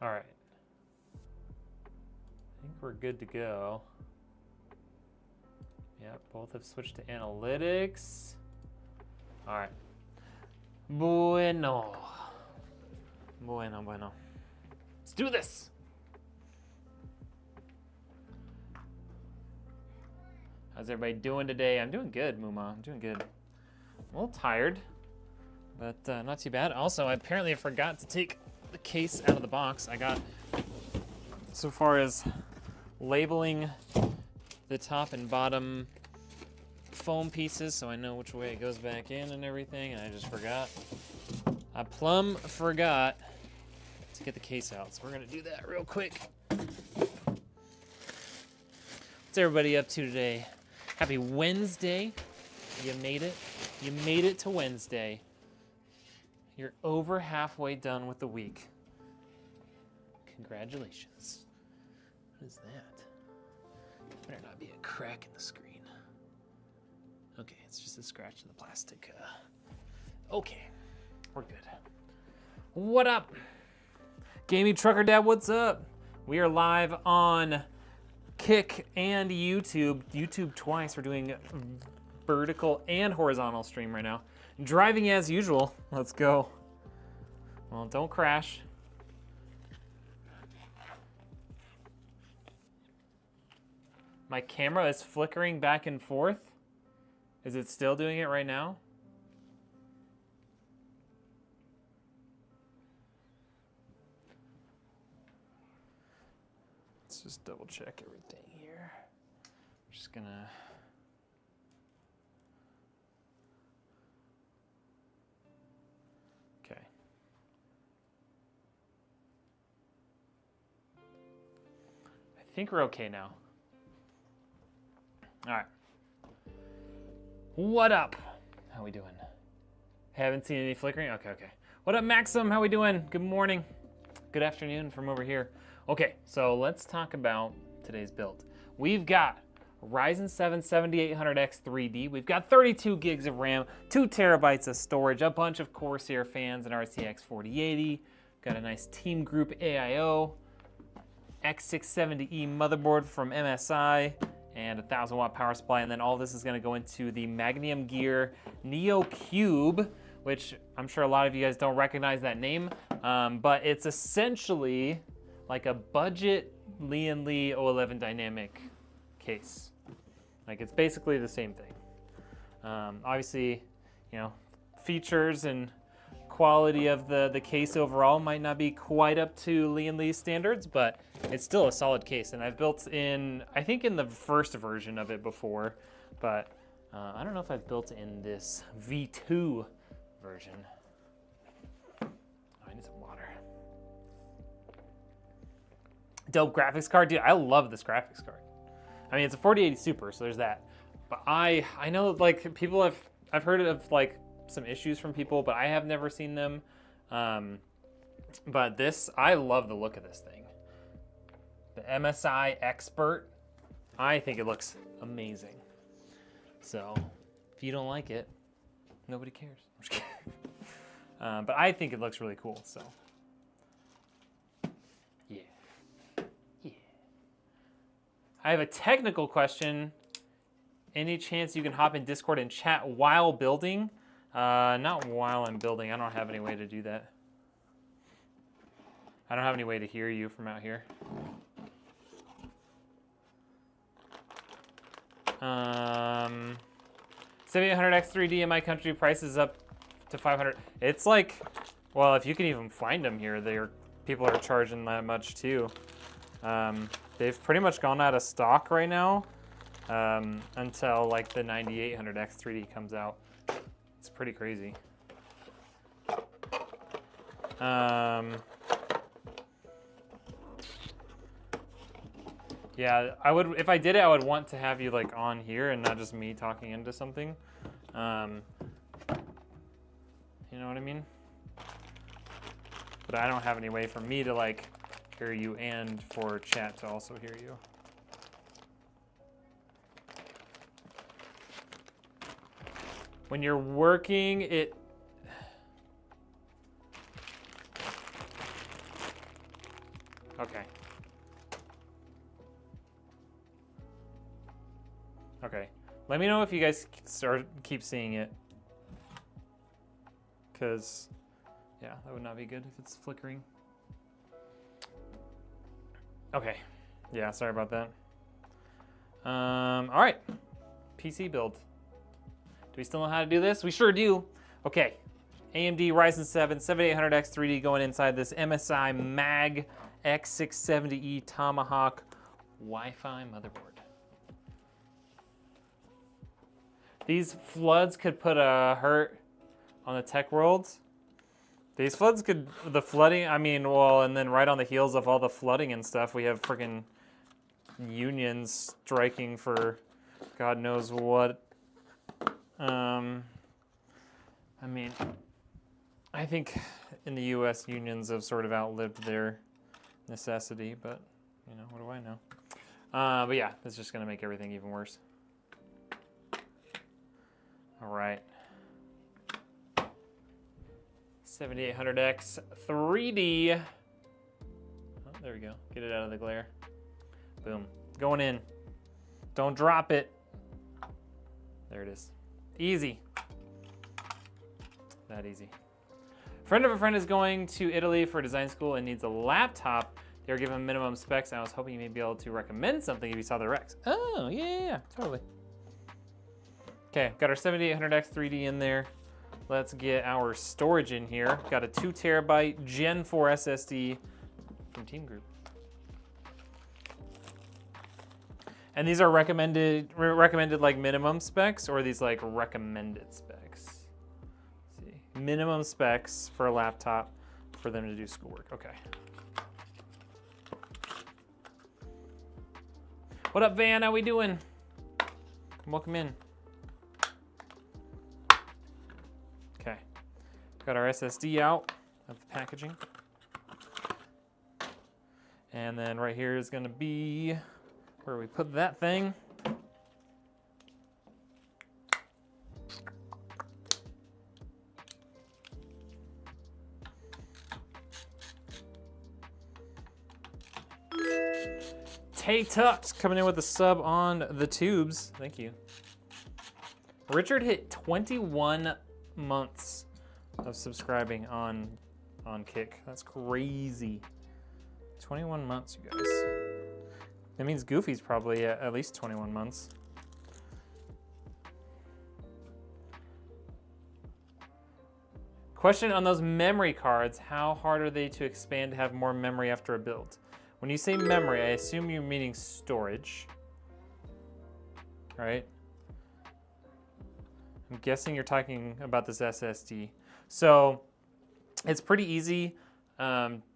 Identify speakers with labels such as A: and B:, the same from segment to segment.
A: All right. I think we're good to go. Yep, both have switched to analytics. All right. Bueno. Let's do this. How's everybody doing today? I'm doing good, Muma. I'm doing good. I'm a little tired, but not too bad. Also, I apparently forgot to take the case out of the box. I got, so far as labeling the top and bottom foam pieces so I know which way it goes back in and everything, and I just forgot. I plumb forgot to get the case out, so we're gonna do that real quick. What's everybody up to today? Happy Wednesday. You made it. You made it to Wednesday. You're over halfway done with the week. Congratulations. What is that? Better not be a crack in the screen. Okay, it's just a scratch in the plastic. Okay, we're good. What up? Gaming Trucker Dad, what's up? We are live on Kick and YouTube. YouTube twice. We're doing vertical and horizontal stream right now. Driving as usual. Let's go. Well, don't crash. My camera is flickering back and forth. Is it still doing it right now? Let's just double check everything here. I'm just gonna. Okay. I think we're okay now. All right. What up? How we doing? Haven't seen any flickering? Okay. What up, Maxim? How we doing? Good morning. Good afternoon from over here. Okay, so let's talk about today's build. We've got Ryzen 7 7800X 3D. We've got 32 gigs of RAM, 2 terabytes of storage, a bunch of Corsair fans, and RTX 4080. Got a nice Teamgroup AIO, X670E motherboard from MSI, and a 1000-watt power supply, and then all this is going to go into the Magnum Gear Neo Cube, which I'm sure a lot of you guys don't recognize that name, but it's essentially like a budget Lee & Lee 011 dynamic case. Like, it's basically the same thing. Obviously, you know, features and quality of the case overall might not be quite up to Lee & Lee standards, but it's still a solid case. And I've built in, I think in the first version of it before, but I don't know if I've built in this V2 version. Oh, I need some water. Dope graphics card, dude. I love this graphics card. I mean, it's a 4080 Super, so there's that. But I know, like, people I've heard of, like, some issues from people, but I have never seen them. But this, I love the look of this thing. The MSI Expert, I think it looks amazing. So if you don't like it, nobody cares. I'm just kidding. But I think it looks really cool, so. Yeah. I have a technical question. Any chance you can hop in Discord and chat while building? Not while I'm building. I don't have any way to do that. I don't have any way to hear you from out here. 7800X 3D in my country, price is up to 500. It's like, well, if you can even find them here, people are charging that much too. They've pretty much gone out of stock right now until like the 9800X 3D comes out. It's pretty crazy. Yeah, I would, if I did it, I would want to have you like on here and not just me talking into something. You know what I mean? But I don't have any way for me to like hear you and for chat to also hear you. When you're working, it... Okay. Okay. Let me know if you guys keep seeing it. Because, yeah, that would not be good if it's flickering. Okay. Yeah, sorry about that. All right. PC build. Do we still know how to do this? We sure do. Okay. AMD Ryzen 7 7800X 3D going inside this MSI Mag X670E Tomahawk Wi-Fi motherboard. These floods could put a hurt on the tech world. These floods could, the flooding, I mean, well, and then right on the heels of all the flooding and stuff, we have freaking unions striking for God knows what. I mean, I think in the US unions have sort of outlived their necessity, but you know, what do I know? But yeah, it's just gonna make everything even worse. All right. 7800X 3D. Oh, there we go. Get it out of the glare. Boom. Going in. Don't drop it. There it is. Easy. That easy. Friend of a friend is going to Italy for design school and needs a laptop. They were given minimum specs, and I was hoping you may be able to recommend something if you saw the Rex. Oh, yeah, totally. Okay, got our 7800X 3D in there. Let's get our storage in here. Got a 2 terabyte Gen 4 SSD from Teamgroup. And these are recommended like minimum specs, or are these like recommended specs? Let's see, minimum specs for a laptop for them to do schoolwork. Okay. What up, Van? How we doing? Welcome in. Okay, got our SSD out of the packaging. And then right here is gonna be where we put that thing. Tay Tux coming in with a sub on the tubes. Thank you. Richard hit 21 months of subscribing on Kick. That's crazy. 21 months, you guys. That means Goofy's probably at least 21 months. Question on those memory cards. How hard are they to expand to have more memory after a build? When you say memory, I assume you're meaning storage, right? I'm guessing you're talking about this SSD. So it's pretty easy.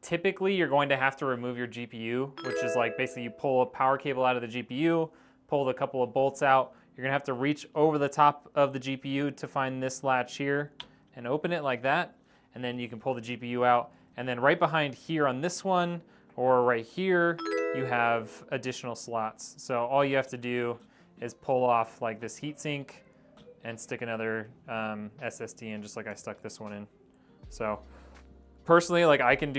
A: Typically, you're going to have to remove your GPU, which is like basically you pull a power cable out of the GPU, pull a couple of bolts out. You're gonna have to reach over the top of the GPU to find this latch here and open it like that. And then you can pull the GPU out. And then right behind here on this one, or right here, you have additional slots. So all you have to do is pull off like this heatsink and stick another SSD in, just like I stuck this one in. So personally, like I can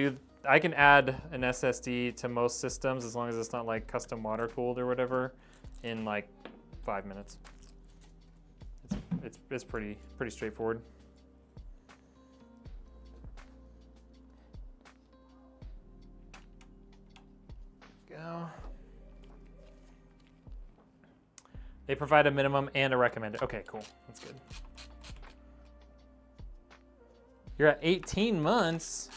A: add an SSD to most systems as long as it's not like custom water cooled or whatever in like 5 minutes. It's pretty straightforward. Go. They provide a minimum and a recommended. Okay, cool. That's good. You're at 18 months.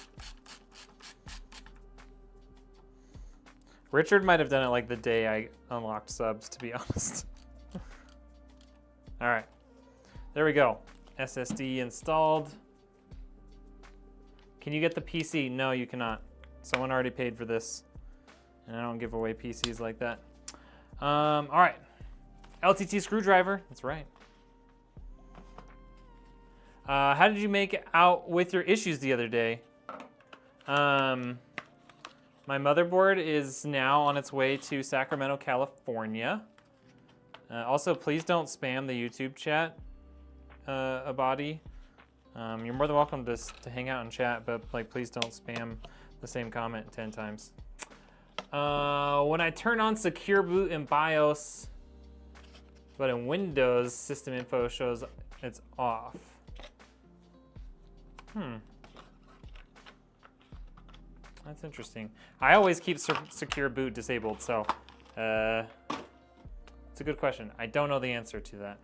A: Richard might have done it like the day I unlocked subs, to be honest. All right, there we go. SSD installed. Can you get the PC? No, you cannot. Someone already paid for this, and I don't give away PCs like that. All right, LTT screwdriver, that's right. How did you make out with your issues the other day? My motherboard is now on its way to Sacramento, California. Also, please don't spam the YouTube chat, Abadi. You're more than welcome to hang out and chat, but like, please don't spam the same comment 10 times. When I turn on secure boot in BIOS, but in Windows, system info shows it's off. That's interesting. I always keep secure boot disabled, so it's a good question. I don't know the answer to that.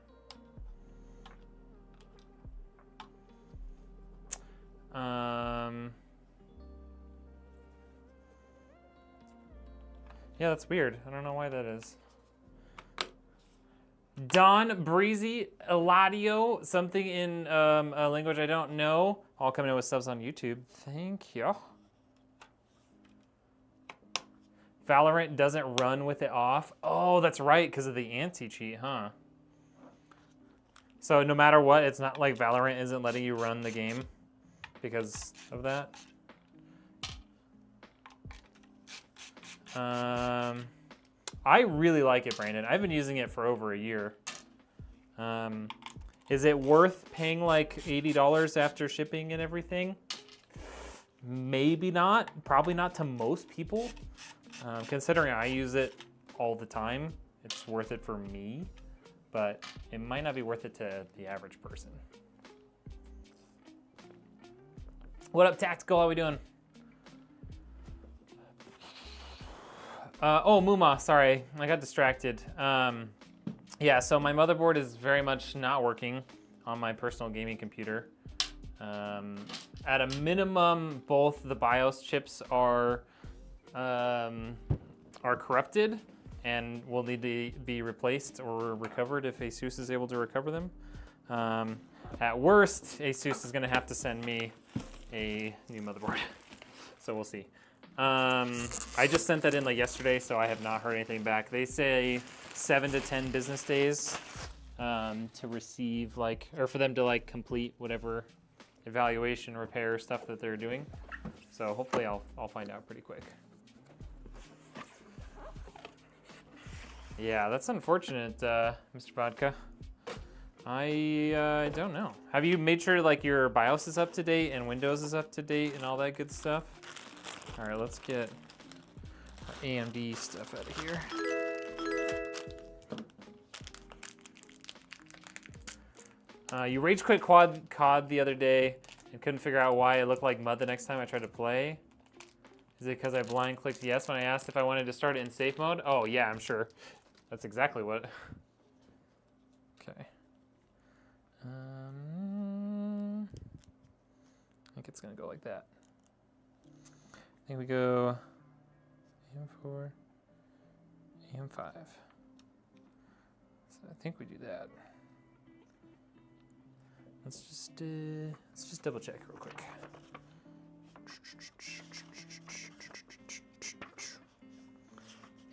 A: Yeah, that's weird. I don't know why that is. Don Breezy Eladio, something in a language I don't know. All coming in with subs on YouTube. Thank you. Valorant doesn't run with it off. Oh, that's right, because of the anti-cheat, huh? So no matter what, it's not like Valorant isn't letting you run the game because of that. I really like it, Brandon. I've been using it for over a year. Is it worth paying like $80 after shipping and everything? Maybe not. Probably not to most people. Considering I use it all the time, it's worth it for me, but it might not be worth it to the average person. What up, Tactical? How we doing? Oh, Muma, sorry, I got distracted. Yeah, so my motherboard is very much not working on my personal gaming computer. At a minimum, both the BIOS chips are corrupted and will need to be replaced or recovered if ASUS is able to recover them. At worst, ASUS is gonna have to send me a new motherboard. So we'll see. I just sent that in like yesterday, so I have not heard anything back. They say 7 to 10 business days to receive like, or for them to like complete whatever evaluation, repair stuff that they're doing. So hopefully I'll find out pretty quick. Yeah, that's unfortunate, Mr. Vodka. I don't know. Have you made sure like your BIOS is up to date and Windows is up to date and all that good stuff? All right, let's get our AMD stuff out of here. You rage quit COD the other day and couldn't figure out why it looked like mud the next time I tried to play. Is it because I blind clicked yes when I asked if I wanted to start it in safe mode? Oh yeah, I'm sure. That's exactly what. Okay. I think it's gonna go like that. I think we go AM4, AM5. So I think we do that. Let's just double check real quick.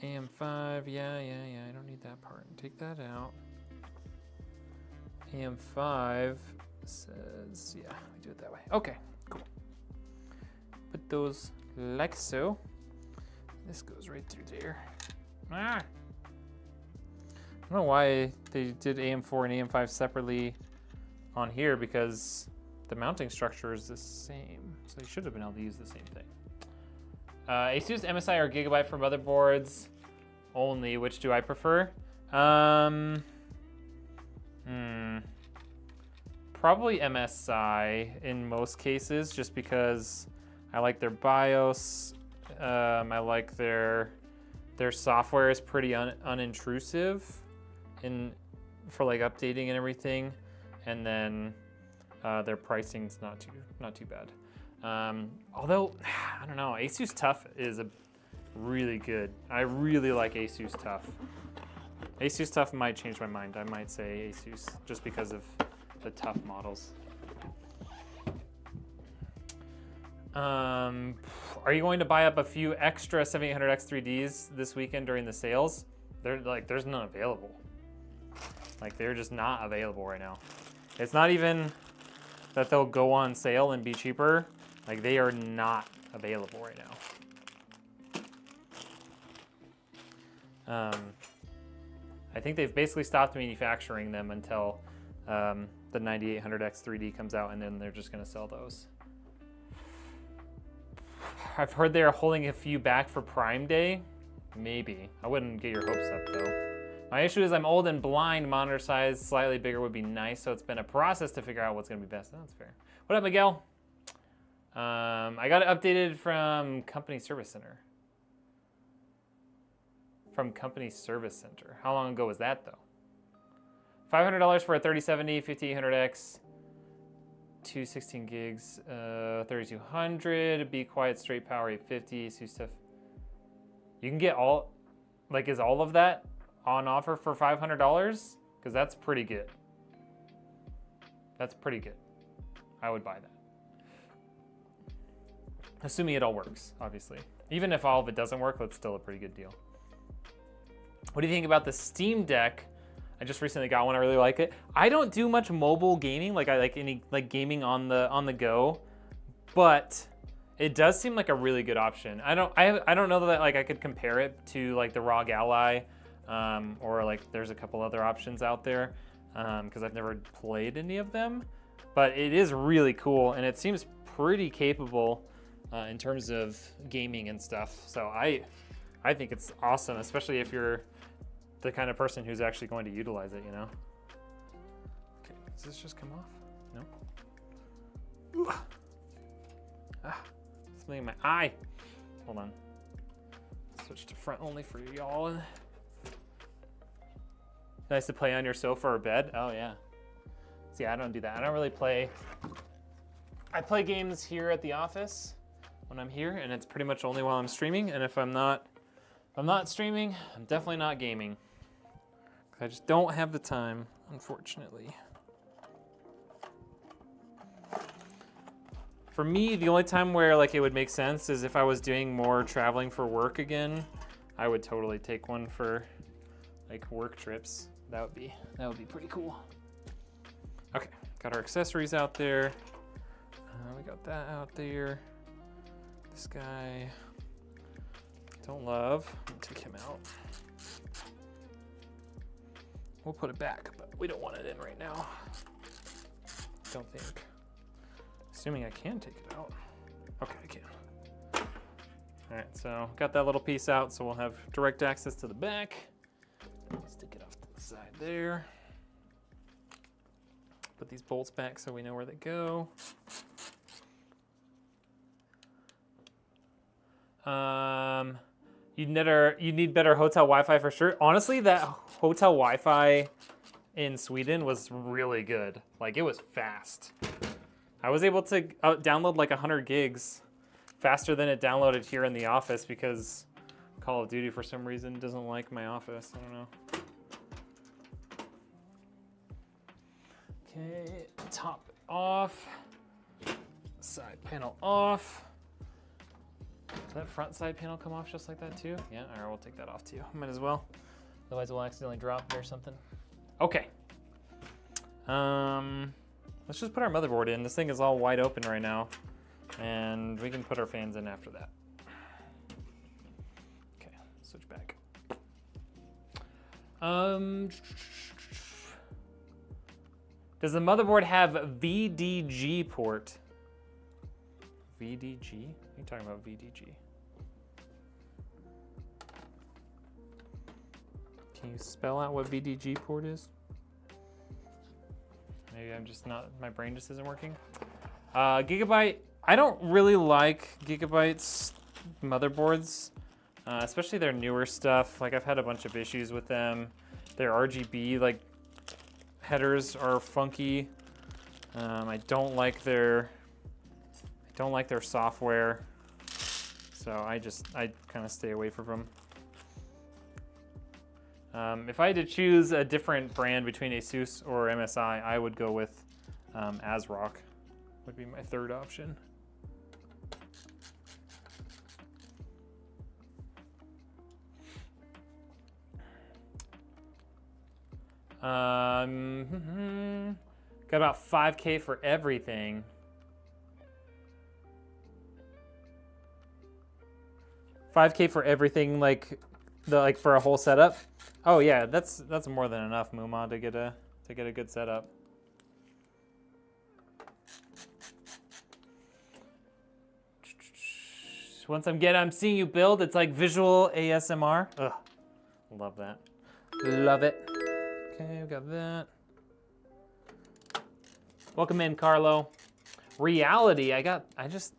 A: AM5, yeah, I don't need that part. Take that out. AM5 says, yeah, we do it that way. Okay, cool. Put those like so. This goes right through there. Ah! I don't know why they did AM4 and AM5 separately on here, because the mounting structure is the same. So they should have been able to use the same thing. ASUS MSI or Gigabyte for motherboards only. Which do I prefer? Probably MSI in most cases, just because I like their BIOS. I like their software is pretty unintrusive for like updating and everything, and then their pricing's not too bad. Although I don't know, ASUS Tough is really good. I really like ASUS Tough. ASUS Tough might change my mind. I might say ASUS just because of the Tough models. Are you going to buy up a few extra 7800X 3Ds this weekend during the sales? There's none available. Like, they're just not available right now. It's not even that they'll go on sale and be cheaper. Like, they are not available right now. I think they've basically stopped manufacturing them until the 9800X 3D comes out, and then they're just gonna sell those. I've heard they're holding a few back for Prime Day. Maybe. I wouldn't get your hopes up though. My issue is I'm old and blind. Monitor size slightly bigger would be nice, so it's been a process to figure out what's gonna be best. That's fair. What up, Miguel? I got it updated from Company Service Center. From Company Service Center. How long ago was that though? $500 for a 3070, 5800X, 216 gigs, 3200, Be Quiet, straight power, 850, so stuff. You can get all, like, is all of that on offer for $500? Because that's pretty good. That's pretty good. I would buy that. Assuming it all works, obviously. Even if all of it doesn't work, that's still a pretty good deal. What do you think about the Steam Deck? I just recently got one. I really like it. I don't do much mobile gaming, like I like any gaming on the go, but it does seem like a really good option. I don't know that like I could compare it to like the ROG Ally, or like there's a couple other options out there, because I've never played any of them, but it is really cool and it seems pretty capable in terms of gaming and stuff. So I think it's awesome, especially if you're the kind of person who's actually going to utilize it, you know? Okay, does this just come off? No? Something in my eye. Hold on. Switch to front only for y'all. Nice to play on your sofa or bed. Oh yeah. See, I don't do that. I don't really play. I play games here at the office when I'm here, and it's pretty much only while I'm streaming. And if I'm not streaming, I'm definitely not gaming. I just don't have the time, unfortunately. For me, the only time where like it would make sense is if I was doing more traveling for work again. I would totally take one for like work trips. That would be pretty cool. Okay, got our accessories out there. We got that out there. This guy, don't love. I'll take him out. We'll put it back, but we don't want it in right now. Don't think. Assuming I can take it out. Okay, I can. All right, so got that little piece out, so we'll have direct access to the back. Stick it off to the side there. Put these bolts back so we know where they go. You need better hotel Wi-Fi for sure. Honestly, that hotel Wi-Fi in Sweden was really good. Like, it was fast. I was able to download like 100 gigs faster than it downloaded here in the office because Call of Duty for some reason doesn't like my office. I don't know. Okay, top off. Side panel off. Does that front side panel come off just like that too? Yeah, all right, we'll take that off too. Might as well. Otherwise we'll accidentally drop it or something. Okay. Let's just put our motherboard in. This thing is all wide open right now. And we can put our fans in after that. Okay, switch back. Does the motherboard have VDG port? VDG? What are you talking about, VDG? Can you spell out what VDG port is? Maybe I'm just not, my brain just isn't working. Gigabyte, I don't really like Gigabyte's motherboards, especially their newer stuff. Like, I've had a bunch of issues with them. Their RGB like headers are funky. I don't like their software, so I kind of stay away from them. If I had to choose a different brand between ASUS or MSI, I would go with ASRock. Would be my third option. Got about 5K for everything. 5K for everything, like for a whole setup. Oh yeah, that's more than enough, Muma, to get a good setup. Once I'm seeing you build, it's like visual ASMR. Ugh, love that. Love it. Okay, we got that. Welcome in, Carlo. Reality, I just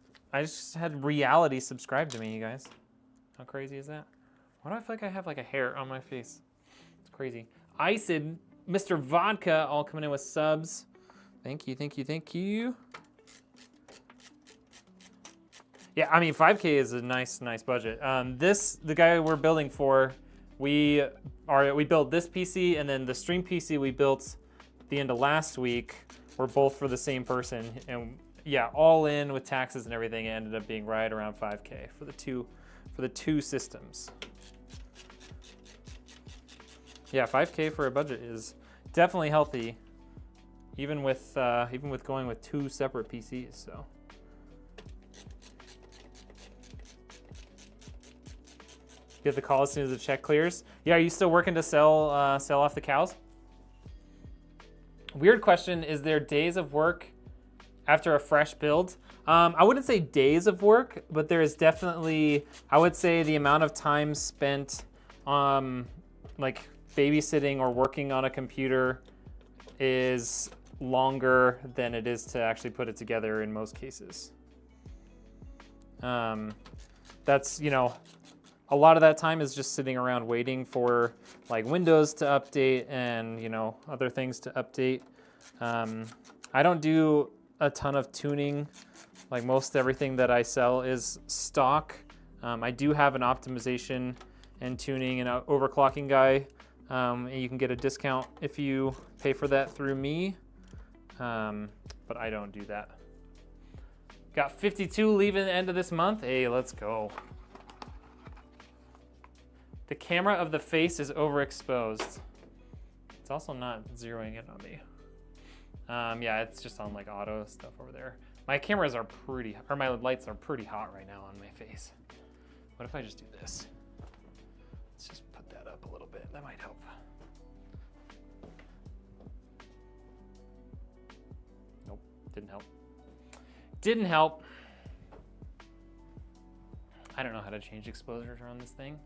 A: had Reality subscribe to me, you guys. How crazy is that? Why do I feel like I have like a hair on my face? It's crazy. Iced, Mr. Vodka, all coming in with subs. Thank you, thank you, thank you. Yeah, I mean, 5K is a nice budget. The guy we're building for, we built this PC, and then the stream PC we built at the end of last week were both for the same person. And yeah, all in with taxes and everything, it ended up being right around 5K for the two systems. Yeah, 5K for a budget is definitely healthy, even with going with 2 separate PCs. So. Get the call as soon as the check clears. Yeah, are you still working to sell off the cows? Weird question, is there days of work after a fresh build? I wouldn't say days of work, but there is definitely, I would say the amount of time spent like babysitting or working on a computer is longer than it is to actually put it together in most cases. That's, you know, a lot of that time is just sitting around waiting for like Windows to update and, you know, other things to update. I don't do a ton of tuning. Like most everything that I sell is stock. I do have an optimization and tuning and overclocking guy. And you can get a discount if you pay for that through me. But I don't do that. Got 52 leaving the end of this month. Hey, let's go. The camera of the face is overexposed. It's also not zeroing in on me. Yeah, it's just on like auto stuff over there. My cameras are my lights are pretty hot right now on my face. What if I just do this? Let's just put that up a little bit. That might help. Nope, didn't help. Didn't help. I don't know how to change exposures on this thing.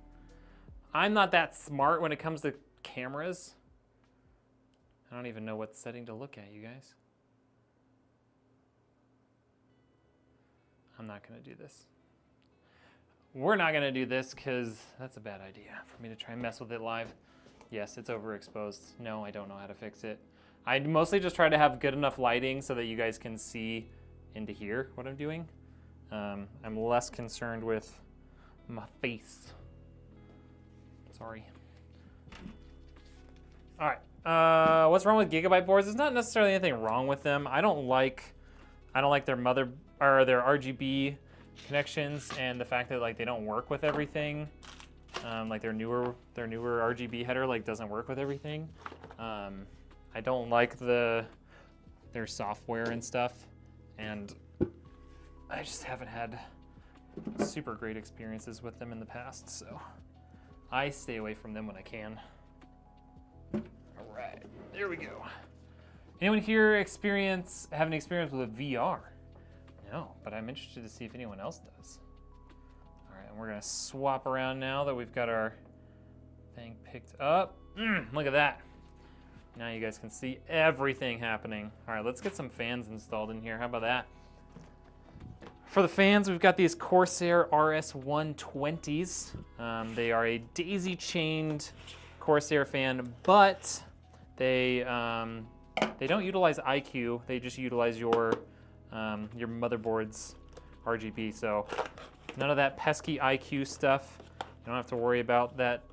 A: I'm not that smart when it comes to cameras. I don't even know what setting to look at, you guys. I'm not gonna do this. We're not gonna do this because that's a bad idea for me to try and mess with it live. Yes, it's overexposed. No, I don't know how to fix it. I mostly just try to have good enough lighting so that you guys can see into here what I'm doing. I'm less concerned with my face. Sorry. All right. What's wrong with Gigabyte boards? There's not necessarily anything wrong with them. I don't like their their RGB connections and the fact that like they don't work with everything. Like their newer RGB header like doesn't work with everything. I don't like their software and stuff, and I just haven't had super great experiences with them in the past, so I stay away from them when I can. All right, there we go. Anyone here have an experience with VR? No, but I'm interested to see if anyone else does. All right, and we're gonna swap around now that we've got our thing picked up. Look at that. Now you guys can see everything happening. All right, let's get some fans installed in here. How about that? For the fans, we've got these Corsair RS120s. They are a daisy-chained Corsair fan, but they don't utilize IQ. They just utilize your motherboard's RGB. So none of that pesky IQ stuff. You don't have to worry about that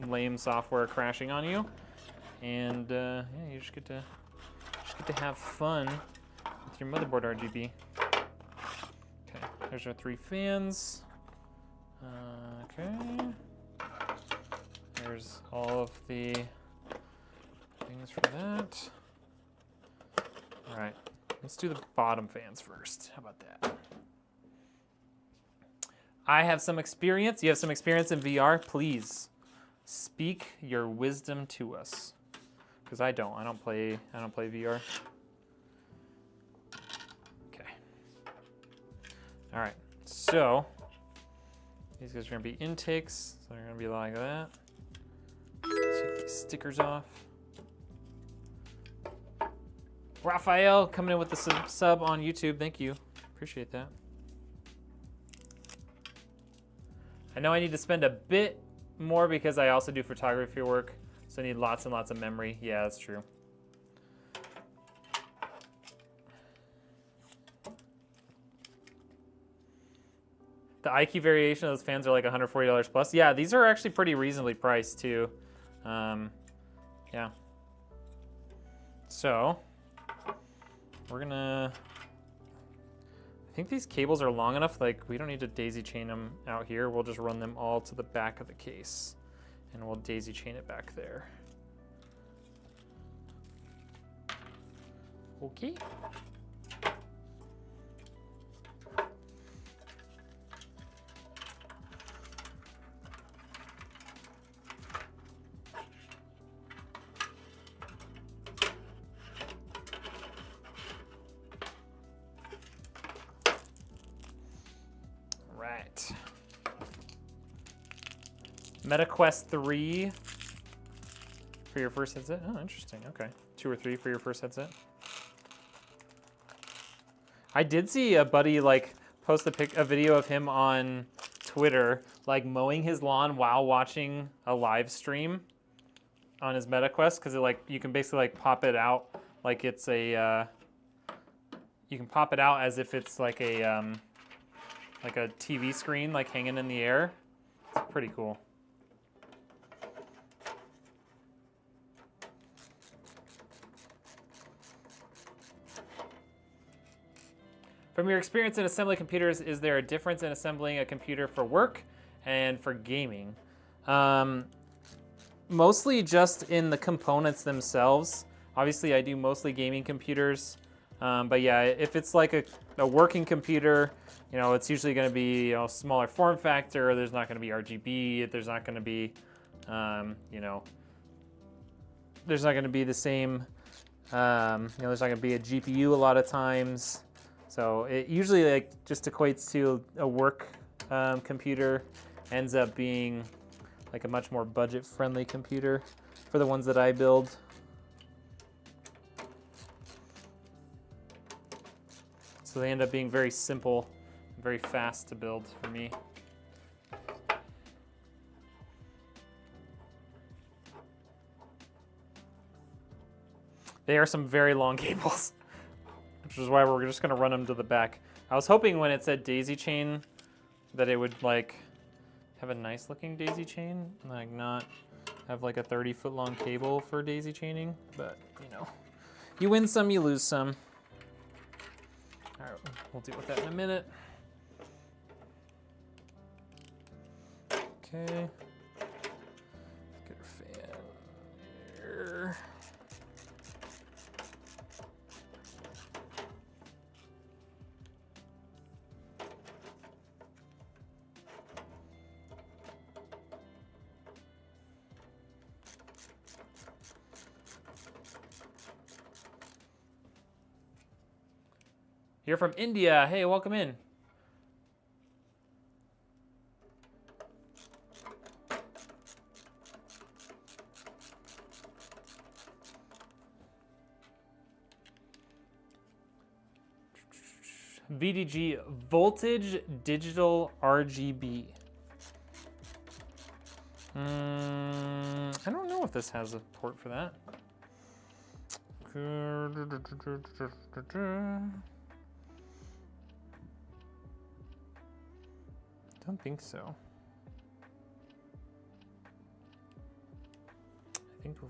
A: lame software crashing on you. And yeah, you just get to have fun with your motherboard RGB. Okay, there's our 3 fans. Okay. There's all of the things for that. All right, let's do the bottom fans first. How about that? I have some experience. You have some experience in VR. Please speak your wisdom to us, because I don't play VR. Okay. All right. So these guys are gonna be intakes, so they're gonna be like that. Take these stickers off. Raphael coming in with the sub on YouTube. Thank you. Appreciate that. I know I need to spend a bit more because I also do photography work, so I need lots and lots of memory. Yeah, that's true. The IQ variation of those fans are like $140 plus. Yeah, these are actually pretty reasonably priced too. Yeah. So we're gonna, I think these cables are long enough, like we don't need to daisy chain them out here. We'll just run them all to the back of the case and we'll daisy chain it back there. Okay. MetaQuest 3 for your first headset. Oh, interesting. Okay. 2 or 3 for your first headset. I did see a buddy like post a video of him on Twitter, like mowing his lawn while watching a live stream on his MetaQuest, because like you can basically like pop it out like it's a you can pop it out as if it's like a TV screen like hanging in the air. It's pretty cool. From your experience in assembling computers, is there a difference in assembling a computer for work and for gaming? Mostly just in the components themselves. Obviously, I do mostly gaming computers. But yeah, if it's like a working computer, you know, it's usually going to be, you know, smaller form factor. There's not going to be RGB. There's not going to be, you know, there's not going to be the same, you know, there's not going to be a GPU a lot of times. So it usually like just equates to a work computer, ends up being like a much more budget-friendly computer for the ones that I build. So they end up being very simple, very fast to build for me. They are some very long cables, which is why we're just gonna run them to the back. I was hoping when it said daisy chain that it would like have a nice looking daisy chain, like not have like a 30-foot long cable for daisy chaining, but you know, you win some, you lose some. All right, we'll deal with that in a minute. Okay, get our fan here. You're from India. Hey, welcome in. VDG, voltage digital RGB. I don't know if this has a port for that. Don't think so.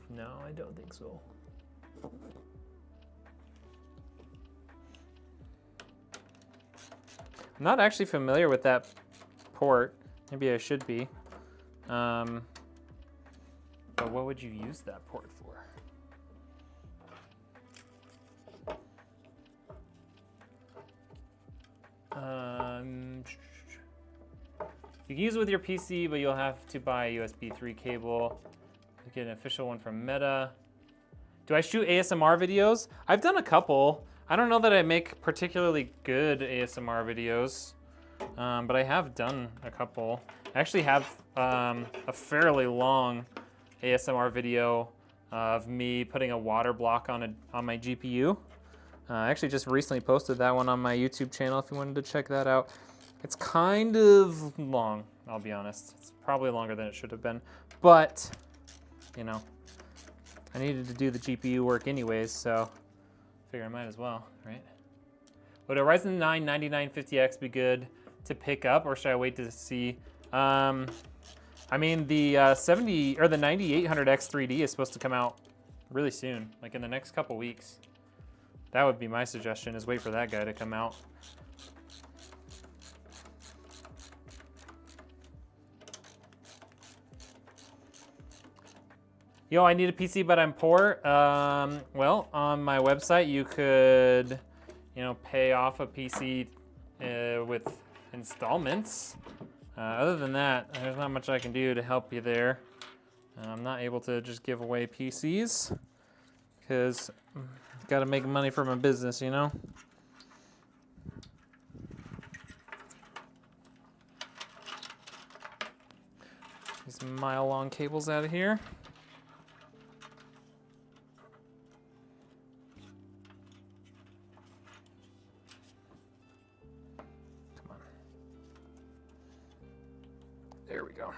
A: No, I don't think so. I'm not actually familiar with that port. Maybe I should be. But what would you use that port for? You can use it with your PC, but you'll have to buy a USB 3 cable. You get an official one from Meta. Do I shoot ASMR videos? I've done a couple. I don't know that I make particularly good ASMR videos. but I have done a couple. I actually have a fairly long ASMR video of me putting a water block on my GPU. I actually just recently posted that one on my YouTube channel if you wanted to check that out. It's kind of long, I'll be honest. It's probably longer than it should have been, but you know, I needed to do the GPU work anyways, so I figure I might as well, right? Would a Ryzen 9 9950X be good to pick up, or should I wait to see? I mean, the the 9800X 3D is supposed to come out really soon, like in the next couple weeks. That would be my suggestion, is wait for that guy to come out. Yo, I need a PC, but I'm poor. Well, on my website, you could, you know, pay off a PC with installments. Other than that, there's not much I can do to help you there. I'm not able to just give away PCs because I've got to make money for my business, you know? These mile-long cables out of here. There we go.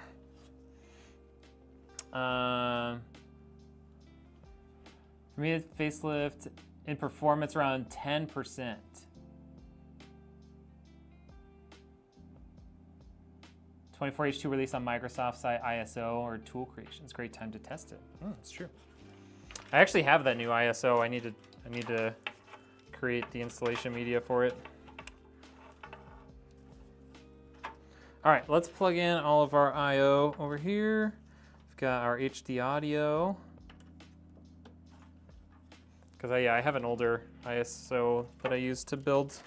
A: For me, facelift in performance around 10%. 24H2 release on Microsoft site ISO or tool creations. Great time to test it. It's true. I actually have that new ISO. I need to create the installation media for it. All right, let's plug in all of our I/O over here. We've got our HD audio. Because I have an older ISO that I use to build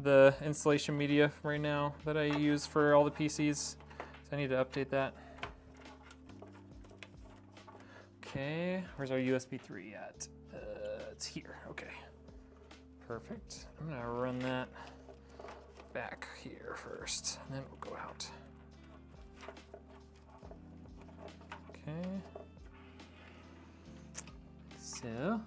A: the installation media right now that I use for all the PCs. So I need to update that. Okay, where's our USB 3 at? It's here, okay. Perfect. I'm gonna run that back here first, and then we'll go out. Okay. So.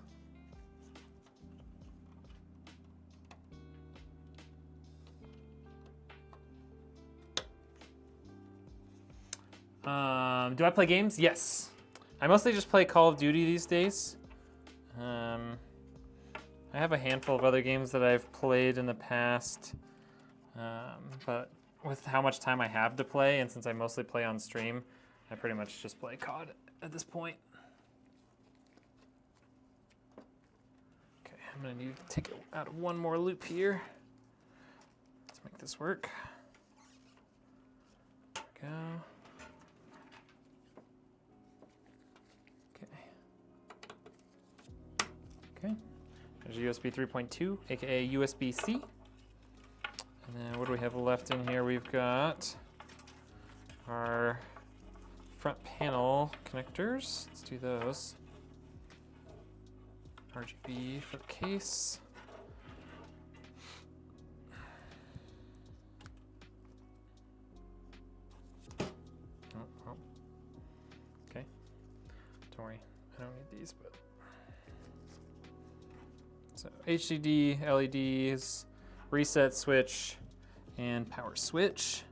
A: Do I play games? Yes. I mostly just play Call of Duty these days. I have a handful of other games that I've played in the past. But with how much time I have to play, and since I mostly play on stream, I pretty much just play COD at this point. Okay, I'm gonna need to take it out of one more loop here. Let's make this work. There we go. Okay. There's USB 3.2, aka USB-C. And then what do we have left in here? We've got our front panel connectors. Let's do those. RGB for the case. Oh. Okay. Don't worry, I don't need these, but. So HDD, LEDs, reset switch, and power switch.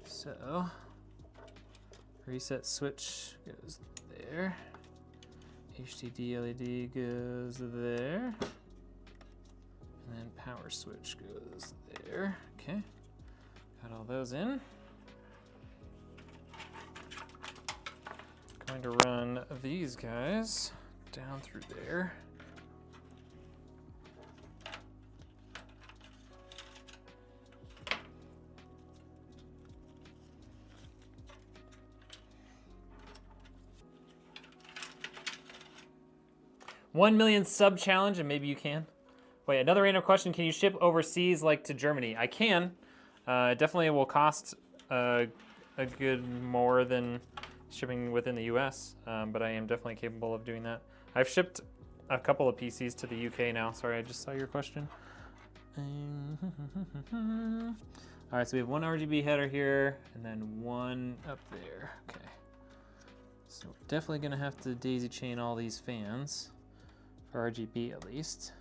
A: So reset switch goes there. HDD LED goes there. And then power switch goes there. Okay, got all those in. Going to run these guys down through there. $1 million sub challenge, and maybe you can. Wait, another random question. Can you ship overseas, like to Germany? I can. It definitely will cost a good more than shipping within the US, but I am definitely capable of doing that. I've shipped a couple of PCs to the UK now. Sorry, I just saw your question. All right, so we have one RGB header here and then one up there. Okay. So we're definitely gonna have to daisy chain all these fans for RGB at least.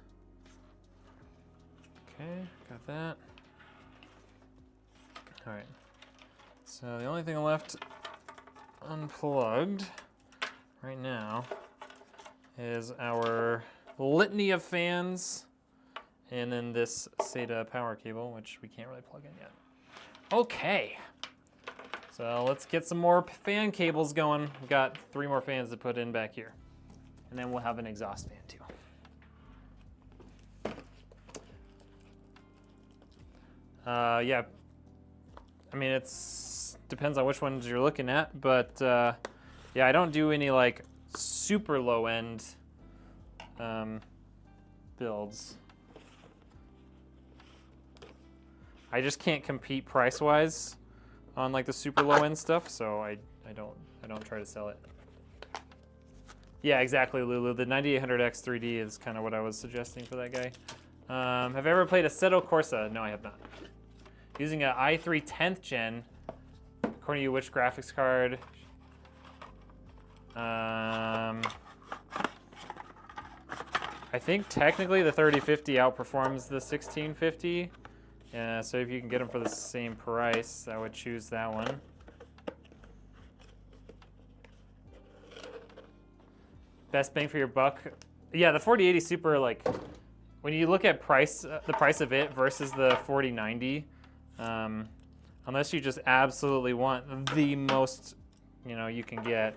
A: Okay, got that. All right. So the only thing left unplugged right now is our litany of fans and then this SATA power cable, which we can't really plug in yet. Okay, so let's get some more fan cables going. We've got 3 more fans to put in back here. And then we'll have an exhaust fan too. Yeah, I mean, it's depends on which ones you're looking at, but yeah, I don't do any like super low end builds. I just can't compete price wise on like the super low end stuff, so I don't try to sell it. Yeah, exactly, Lulu. The 9800X 3D is kind of what I was suggesting for that guy. Have I ever played Assetto Corsa? No, I have not. Using an i3 10th gen, according to you, which graphics card? I think technically the 3050 outperforms the 1650. Yeah, so if you can get them for the same price, I would choose that one. Best bang for your buck. Yeah, the 4080 Super, like, when you look at price, the price of it versus the 4090, unless you just absolutely want the most, you know, you can get,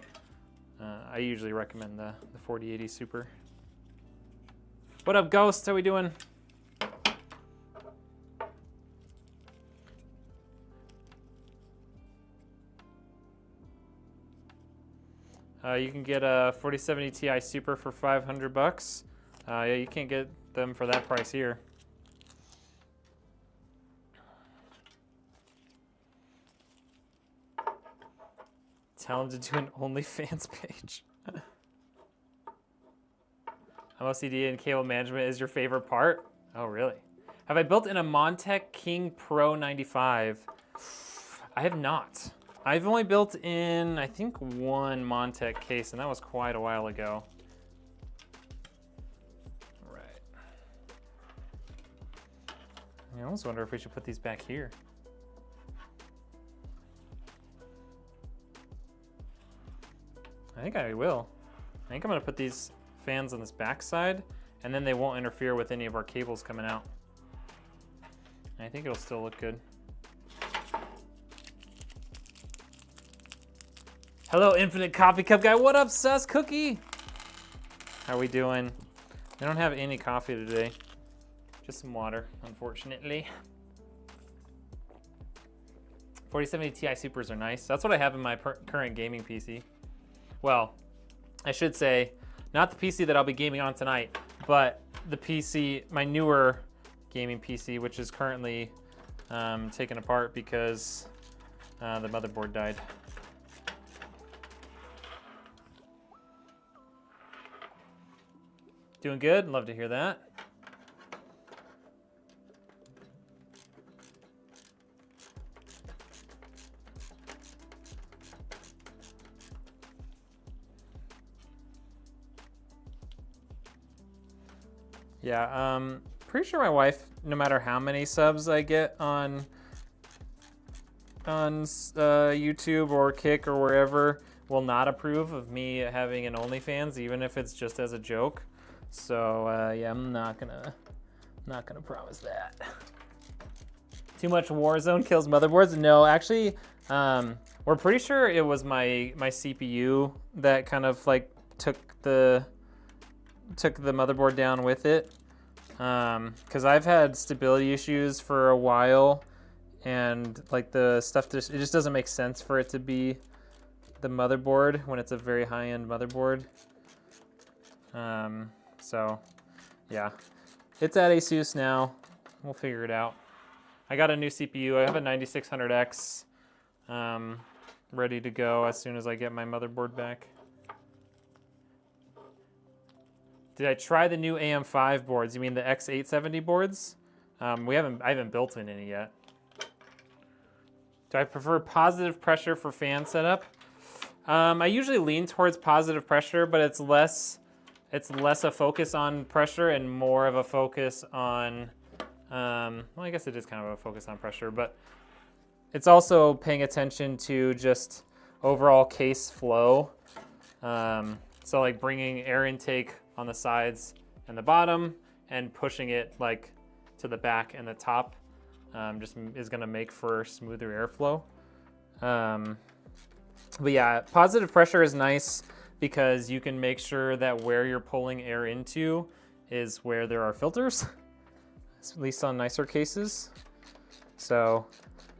A: I usually recommend the 4080 Super. What up, Ghost? How we doing? You can get a 4070 Ti Super for $500. Yeah, you can't get them for that price here. Tell them to do an OnlyFans page. I'm OCD and cable management is your favorite part? Oh, really? Have I built in a Montech King Pro 95? I have not. I've only built in, I think, one Montech case, and that was quite a while ago. All right. I almost wonder if we should put these back here. I think I will. I think I'm gonna put these fans on this back side, and then they won't interfere with any of our cables coming out. And I think it'll still look good. Hello, Infinite Coffee Cup Guy. What up, Sus Cookie? How we doing? I don't have any coffee today. Just some water, unfortunately. 4070 Ti Supers are nice. That's what I have in my current gaming PC. Well, I should say, not the PC that I'll be gaming on tonight, but the PC, my newer gaming PC, which is currently taken apart because the motherboard died. Doing good, love to hear that. Yeah, pretty sure my wife, no matter how many subs I get on YouTube or Kick or wherever, will not approve of me having an OnlyFans, even if it's just as a joke. So yeah, I'm not gonna promise that. Too much Warzone kills motherboards? No, actually, we're pretty sure it was my CPU that kind of like took the motherboard down with it. Because I've had stability issues for a while, and like the stuff it just doesn't make sense for it to be the motherboard when it's a very high-end motherboard. So yeah, it's at ASUS now. We'll figure it out. I got a new CPU. I have a 9600X ready to go as soon as I get my motherboard back. Did I try the new AM5 boards? You mean the X870 boards? I haven't built in any yet. Do I prefer positive pressure for fan setup? I usually lean towards positive pressure, but it's less a focus on pressure and more of a focus on, well, I guess it is kind of a focus on pressure, but it's also paying attention to just overall case flow. So like bringing air intake on the sides and the bottom and pushing it like to the back and the top just is gonna make for smoother airflow. But yeah, positive pressure is nice because you can make sure that where you're pulling air into is where there are filters, at least on nicer cases. So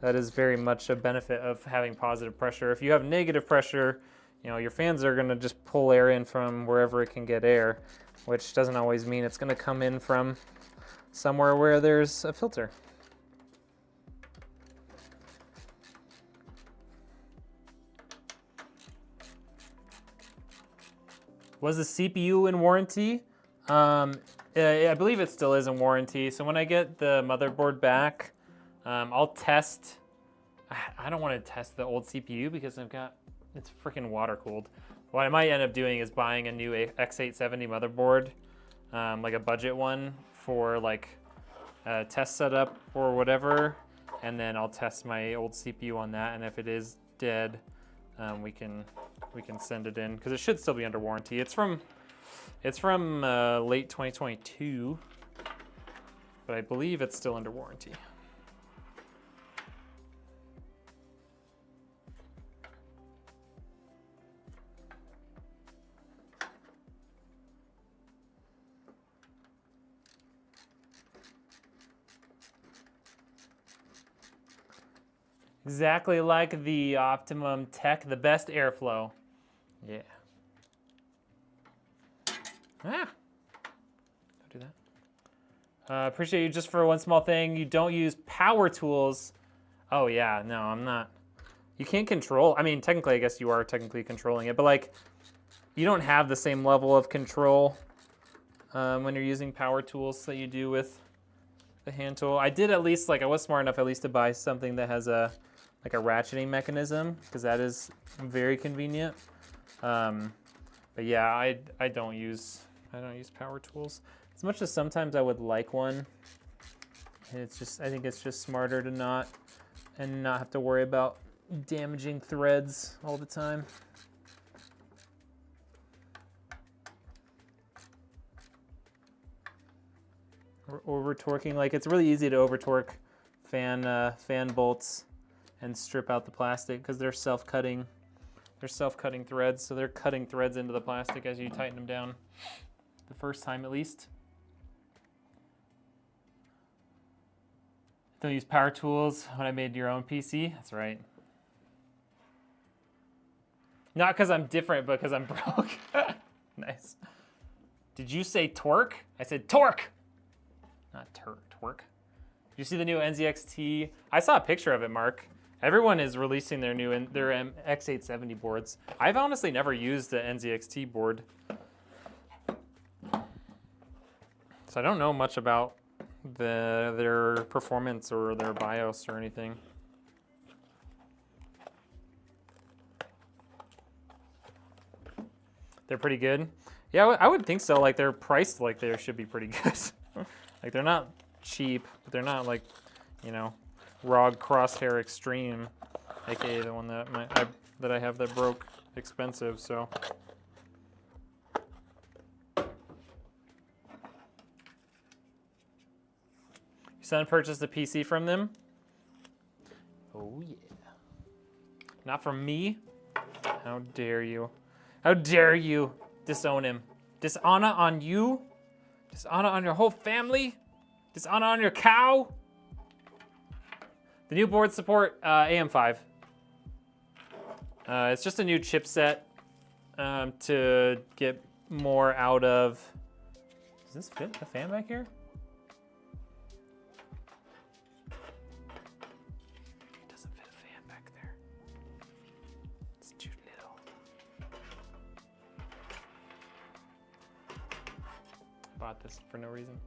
A: that is very much a benefit of having positive pressure. If you have negative pressure, you know, your fans are gonna just pull air in from wherever it can get air, which doesn't always mean it's gonna come in from somewhere where there's a filter. Was the CPU in warranty? I believe it still is in warranty. So when I get the motherboard back, I'll test. I don't want to test the old CPU because it's freaking water cooled. What I might end up doing is buying a new X870 motherboard, like a budget one for like a test setup or whatever, and then I'll test my old CPU on that. And if it is dead, we can send it in because it should still be under warranty. It's from late 2022, but I believe it's still under warranty. Exactly like the Optimum Tech, the best airflow. Yeah. Don't do that. Appreciate you just for one small thing. You don't use power tools. Oh yeah, no, I'm not. You can't control, I mean, technically, I guess you are technically controlling it, but like, you don't have the same level of control when you're using power tools that you do with the hand tool. I did at least, like, I was smart enough at least to buy something that has a ratcheting mechanism, because that is very convenient. But yeah, I don't use power tools as much as sometimes I would like one. It's just, I think it's just smarter to not have to worry about damaging threads all the time. Or over torquing, like it's really easy to over torque fan bolts and strip out the plastic because they're self-cutting. They're self-cutting threads, so they're cutting threads into the plastic as you tighten them down, the first time at least. Don't use power tools when I made your own PC. That's right. Not because I'm different, but because I'm broke. Nice. Did you say torque? I said torque. Not twerk. Did you see the new NZXT? I saw a picture of it, Mark. Everyone is releasing their X870 boards. I've honestly never used the NZXT board, so I don't know much about their performance or their BIOS or anything. They're pretty good. Yeah, I would think so. Like, they're priced like they should be pretty good. Like, they're not cheap, but they're not like, you know, ROG Crosshair Extreme, aka the one that I have that broke expensive. So your son purchased a PC from them? Oh yeah. Not from me? How dare you? How dare you disown him? Dishonor on you? Dishonor on your whole family? Dishonor on your cow? The new board support AM5. It's just a new chipset to get more out of. Does this fit the fan back here? It doesn't fit a fan back there. It's too little. Bought this for no reason.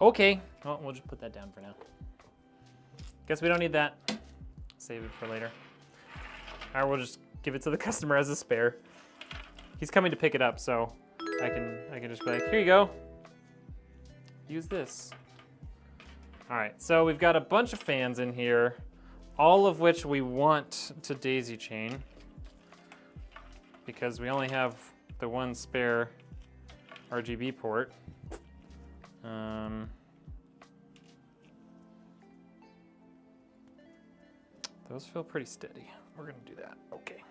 A: Okay, well, we'll just put that down for now. Guess we don't need that. save it for later. Or we'll just give it to the customer as a spare. He's coming to pick it up, so I can just be like, here you go. Use this. All right, so we've got a bunch of fans in here, all of which we want to daisy chain because we only have the one spare RGB port. Those feel pretty steady. We're gonna do that, okay.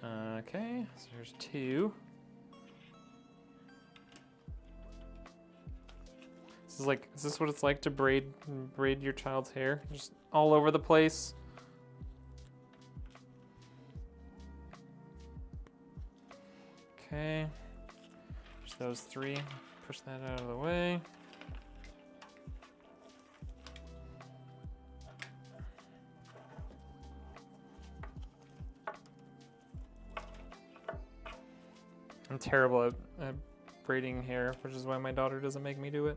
A: Okay, so there's 2. Is this what it's like to braid your child's hair? Just all over the place? Okay, there's those 3. Push that out of the way. I'm terrible at braiding hair, which is why my daughter doesn't make me do it.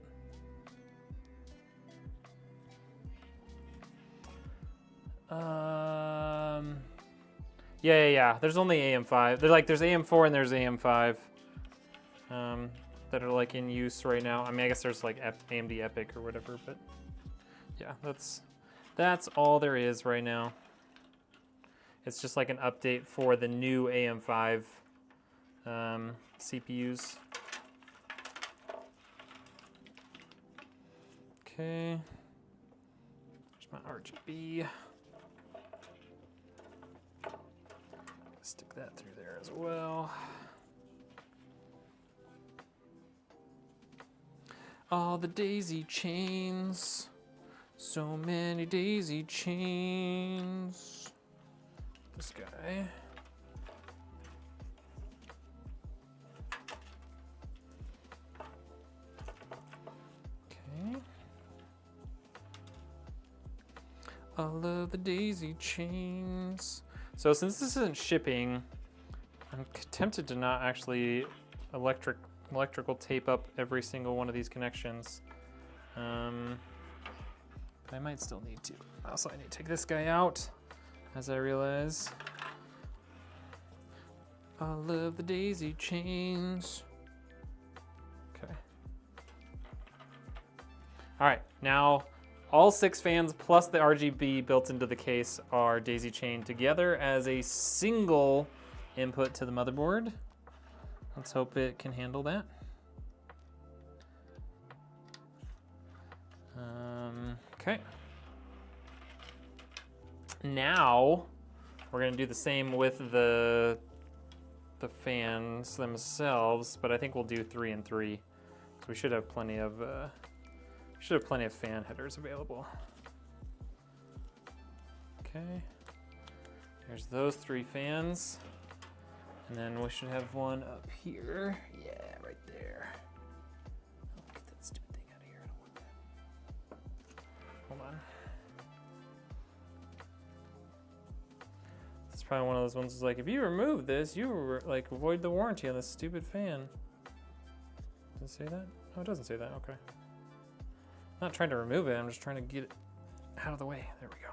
A: Yeah. There's only AM5. There's AM4 and there's AM5 that are like in use right now. I mean, I guess there's like AMD Epic or whatever, but yeah, that's all there is right now. It's just like an update for the new AM5 CPUs. Okay. There's my RGB. Stick that through there as well. All the daisy chains. So many daisy chains. This guy. Okay. All of the daisy chains. So since this isn't shipping, I'm tempted to not actually electrical tape up every single one of these connections. But I might still need to. Also, I need to take this guy out, as I realize. All of the daisy chains. Okay. All right, now all 6 fans plus the RGB built into the case are daisy chained together as a single input to the motherboard. Let's hope it can handle that. Okay. Now we're gonna do the same with the fans themselves, but I think we'll do 3 and 3. So we should have plenty of fan headers available. Okay, there's those 3 fans. And then we should have one up here. Yeah, right there. Oh, get that stupid thing out of here, I don't want that. Hold on. This is probably one of those ones that's like, if you remove this, you like avoid the warranty on this stupid fan. Does it say that? Oh, it doesn't say that, okay. I'm not trying to remove it, I'm just trying to get it out of the way. There we go.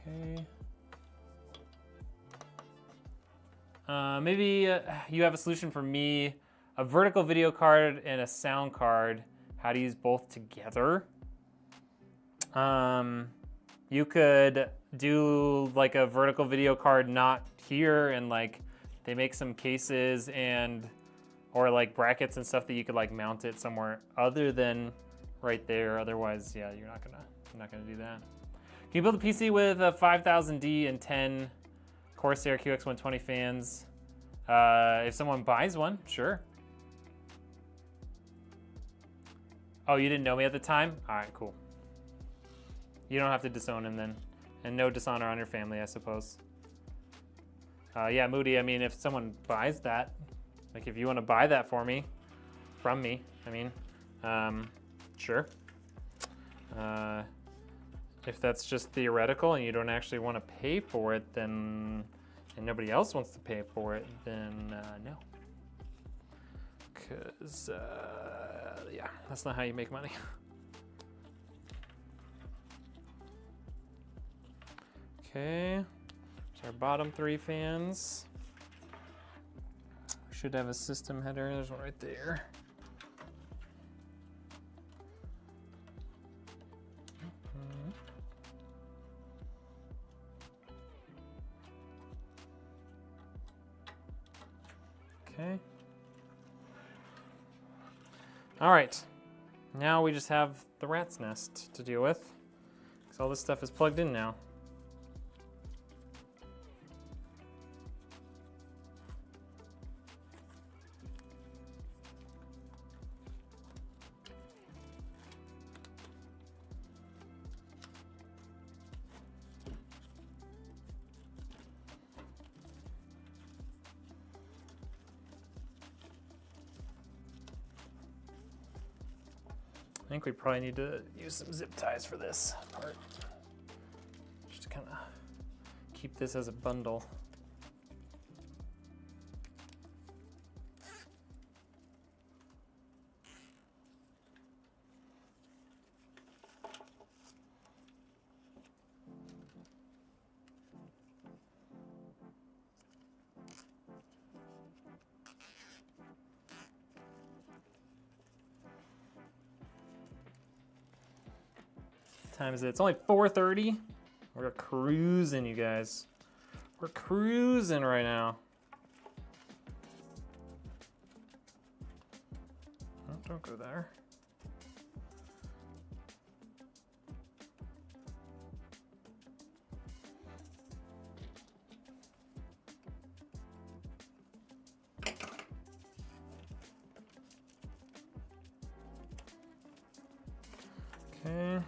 A: Okay. Maybe you have a solution for me, a vertical video card and a sound card, how to use both together. You could do like a vertical video card not here, and like they make some cases or like brackets and stuff that you could like mount it somewhere other than right there. Otherwise, yeah, you're not gonna do that. Can you build a PC with a 5000D and 10 Corsair QX120 fans? If someone buys one, sure. Oh, you didn't know me at the time? All right, cool. You don't have to disown him then. And no dishonor on your family, I suppose. Yeah, Moody, I mean, if someone buys that, like if you want to buy that from me, I mean, sure. If that's just theoretical and you don't actually want to pay for it, then, and nobody else wants to pay for it, then no. Because, yeah, that's not how you make money. Okay, there's our bottom 3 fans. We should have a system header. There's one right there. Okay. All right, now we just have the rat's nest to deal with, because all this stuff is plugged in now. I think we probably need to use some zip ties for this part, just to kind of keep this as a bundle. Time is it? It's only 4:30. We're cruising, you guys. We're cruising right now. Oh, don't go there. Okay.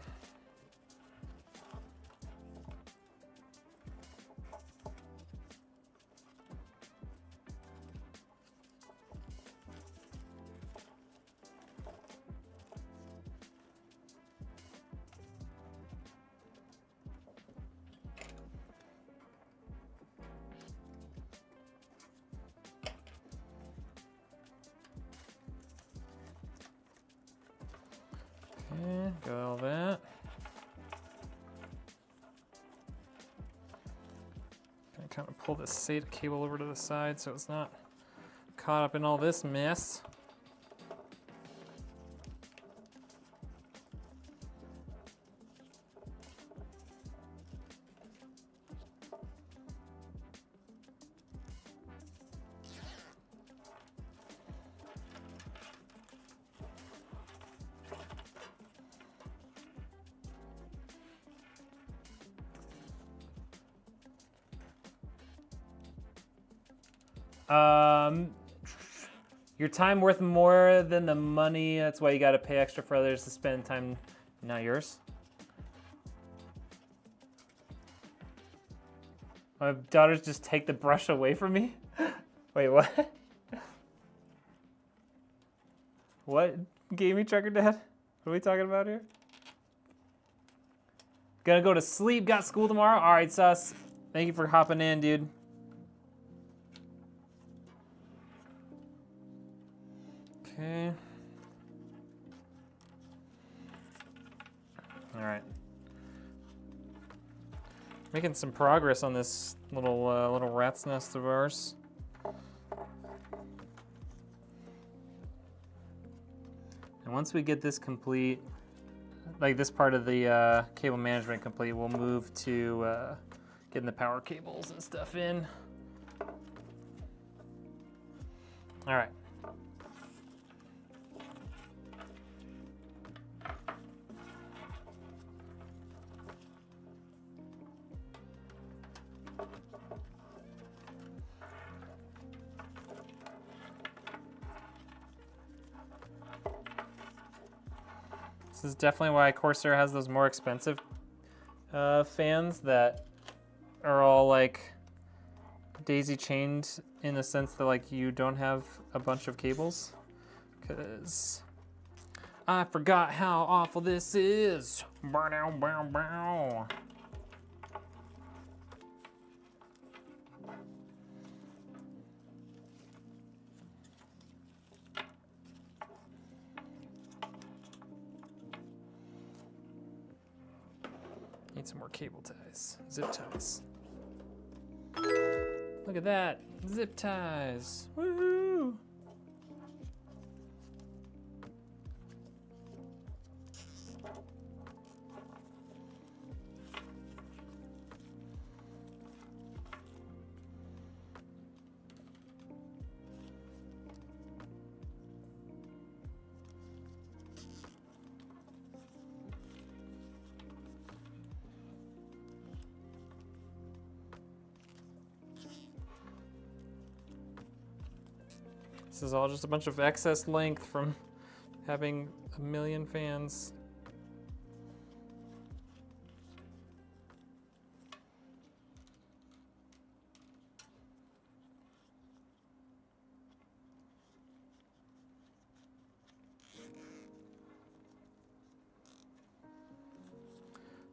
A: Okay, got all that. Gonna kind of pull this SATA cable over to the side so it's not caught up in all this mess. Your time worth more than the money. That's why you got to pay extra for others to spend time, not yours. My daughters just take the brush away from me? Wait, what? What? Gaming trucker dad? What are we talking about here? Gonna go to sleep, got school tomorrow? All right, sus. Thank you for hopping in, dude. Okay. All right. Making some progress on this little rat's nest of ours. And once we get this complete, like this part of the cable management complete, we'll move to getting the power cables and stuff in. All right. This is definitely why Corsair has those more expensive fans that are all like daisy chained in the sense that like you don't have a bunch of cables. Because I forgot how awful this is. Bow, bow, bow. Need some more cable ties, zip ties. Look at that, zip ties, woohoo! This is all just a bunch of excess length from having a million fans.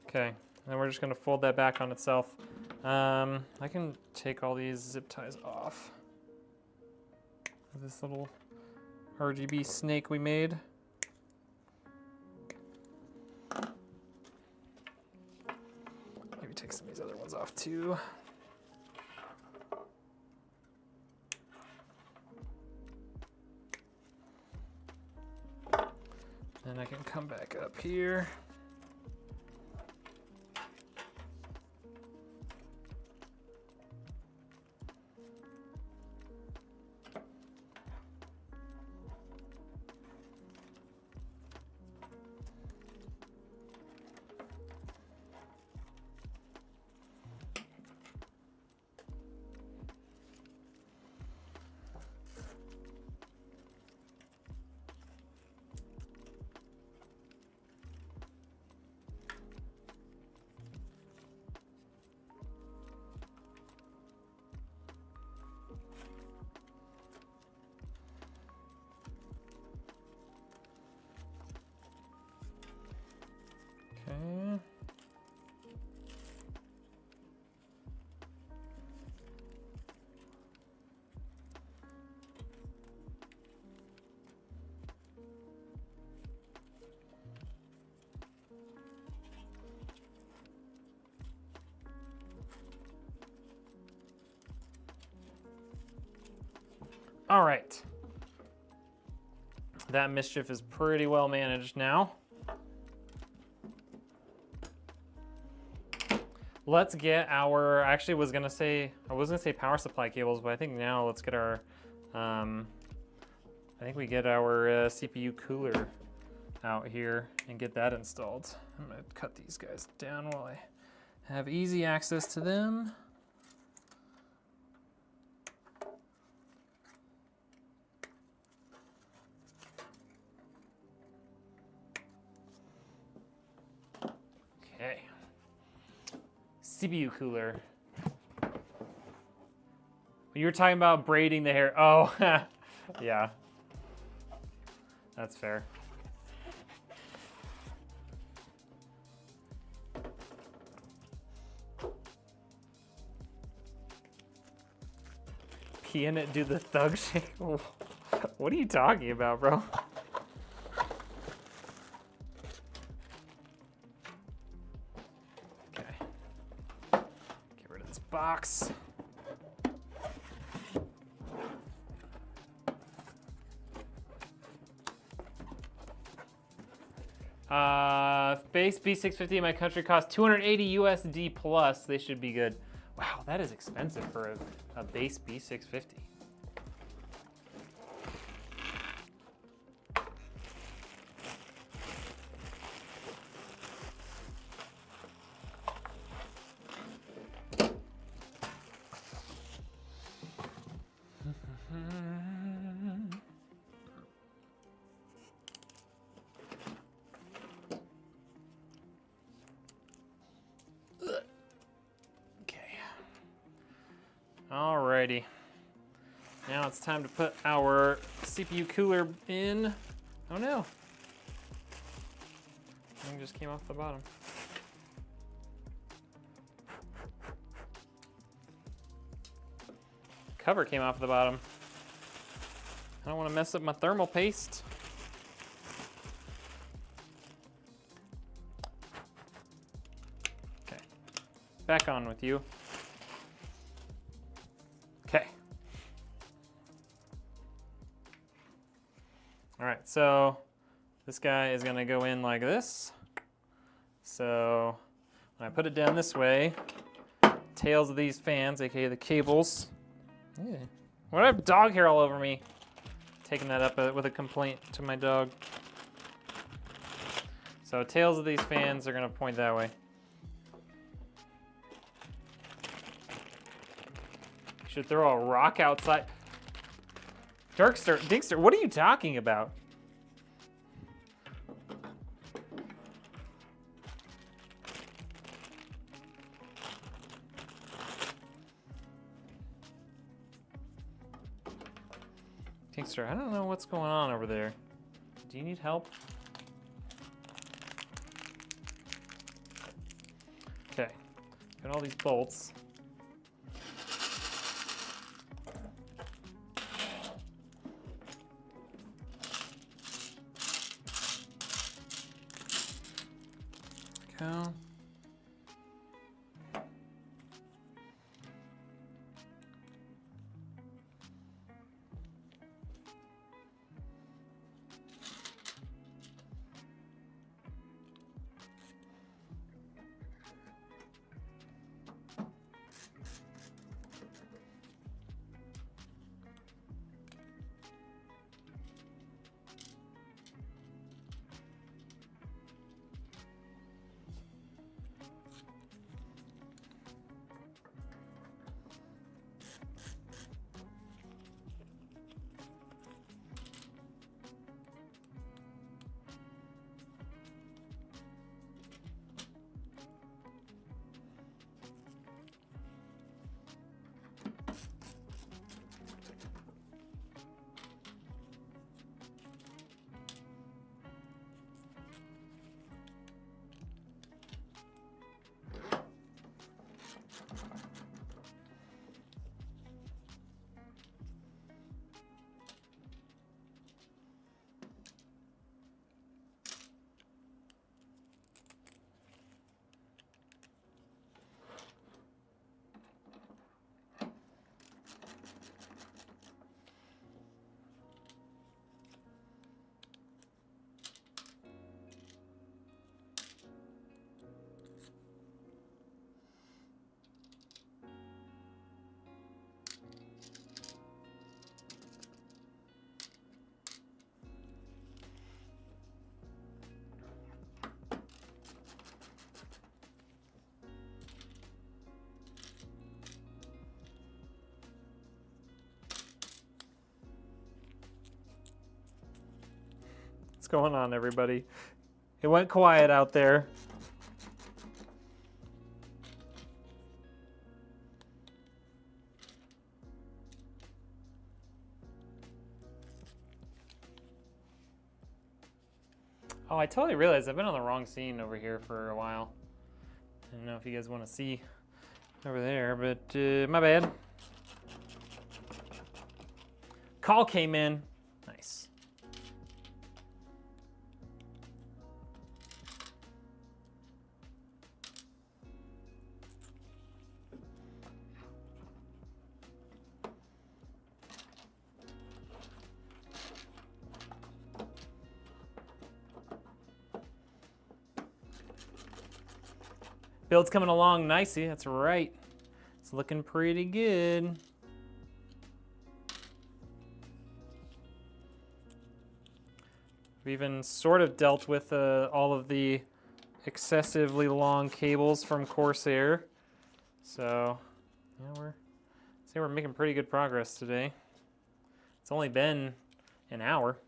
A: Okay, and then we're just gonna fold that back on itself. I can take all these zip ties off. This little RGB snake we made. Maybe take some of these other ones off too. Then I can come back up here. Okay. All right. That mischief is pretty well managed now. Let's get our, actually I was gonna say power supply cables, but I think now let's get our, I think we get our CPU cooler out here and get that installed. I'm gonna cut these guys down while I have easy access to them. Okay. CPU cooler. You were talking about braiding the hair. Oh, yeah. That's fair. Pee in it, do the thug shake. What are you talking about, bro? Box. Base B650 in my country costs 280 USD plus. They should be good. Wow, that is expensive for a base B650. Alrighty. Now it's time to put our CPU cooler in. Oh no. Thing just came off the bottom. Cover came off the bottom. I don't want to mess up my thermal paste. spec on with you. Okay. All right, so this guy is gonna go in like this. So when I put it down this way, tails of these fans, aka the cables. Yeah. Why do I have dog hair all over me? Taking that up with a complaint to my dog. So tails of these fans are gonna point that way. Should throw a rock outside. Dinkster, what are you talking about? Dinkster, I don't know what's going on over there. Do you need help? Okay, got all these bolts. Go. What's going on, everybody? It went quiet out there. Oh, I totally realized I've been on the wrong scene over here for a while. I don't know if you guys want to see over there, but my bad. Call came in. Nice. Build's coming along nicely, that's right. It's looking pretty good. We've even sort of dealt with all of the excessively long cables from Corsair. So, yeah, we're making pretty good progress today. It's only been an hour.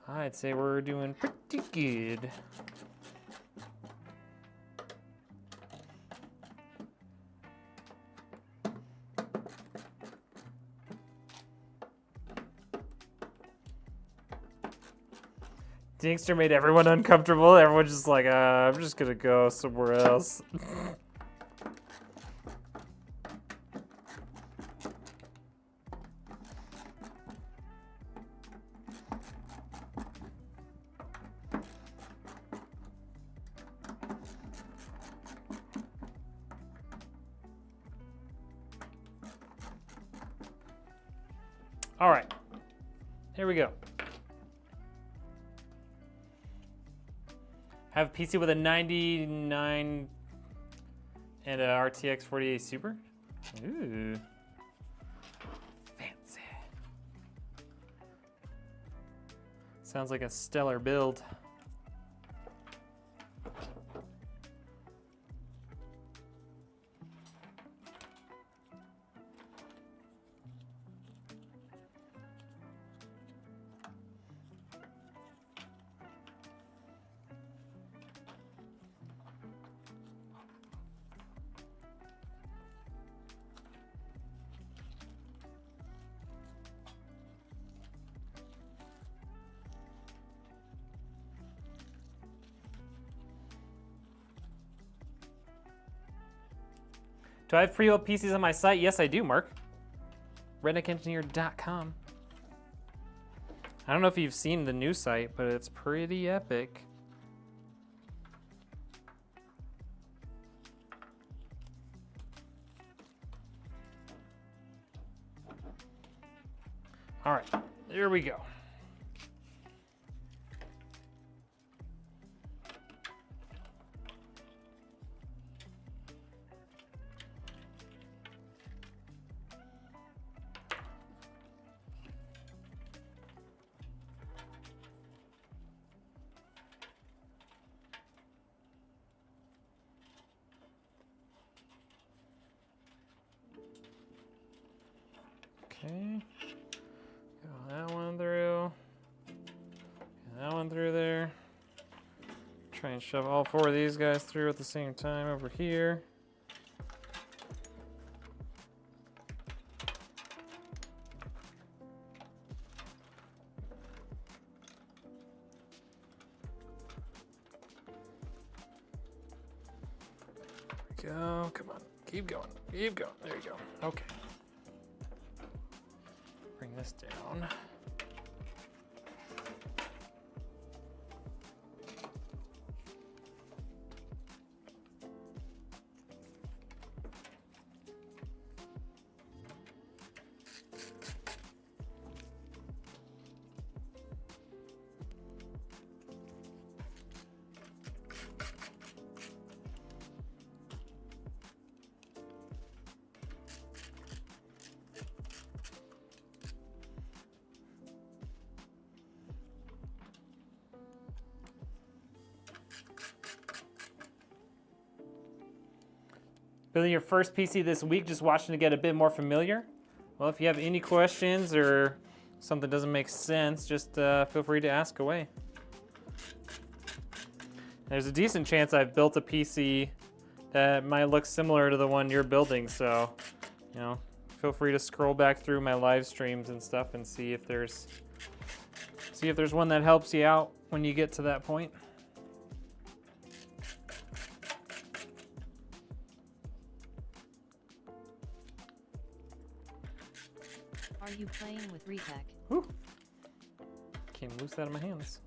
A: I'd say we're doing pretty good. Dinkster made everyone uncomfortable. Everyone's just like, I'm just gonna go somewhere else. All right, here we go. Have a PC with a 99 and a RTX 4080 Super. Ooh, fancy. Sounds like a stellar build. Do I have pre-built PCs on my site? Yes, I do, Mark. RedneckEngineer.com. I don't know if you've seen the new site, but it's pretty epic. All right, here we go. Okay, go that one through, that one through there. Try and shove all four of these guys through at the same time over here. There we go, come on, keep going, there you go, okay. Bring this down. Building your first PC this week, just watching to get a bit more familiar? Well, if you have any questions or something doesn't make sense, just feel free to ask away. There's a decent chance I've built a PC that might look similar to the one you're building, so, you know, feel free to scroll back through my live streams and stuff and see if there's one that helps you out when you get to that point.
B: Are you playing with Retech?
A: Whew. Came loose out of my hands.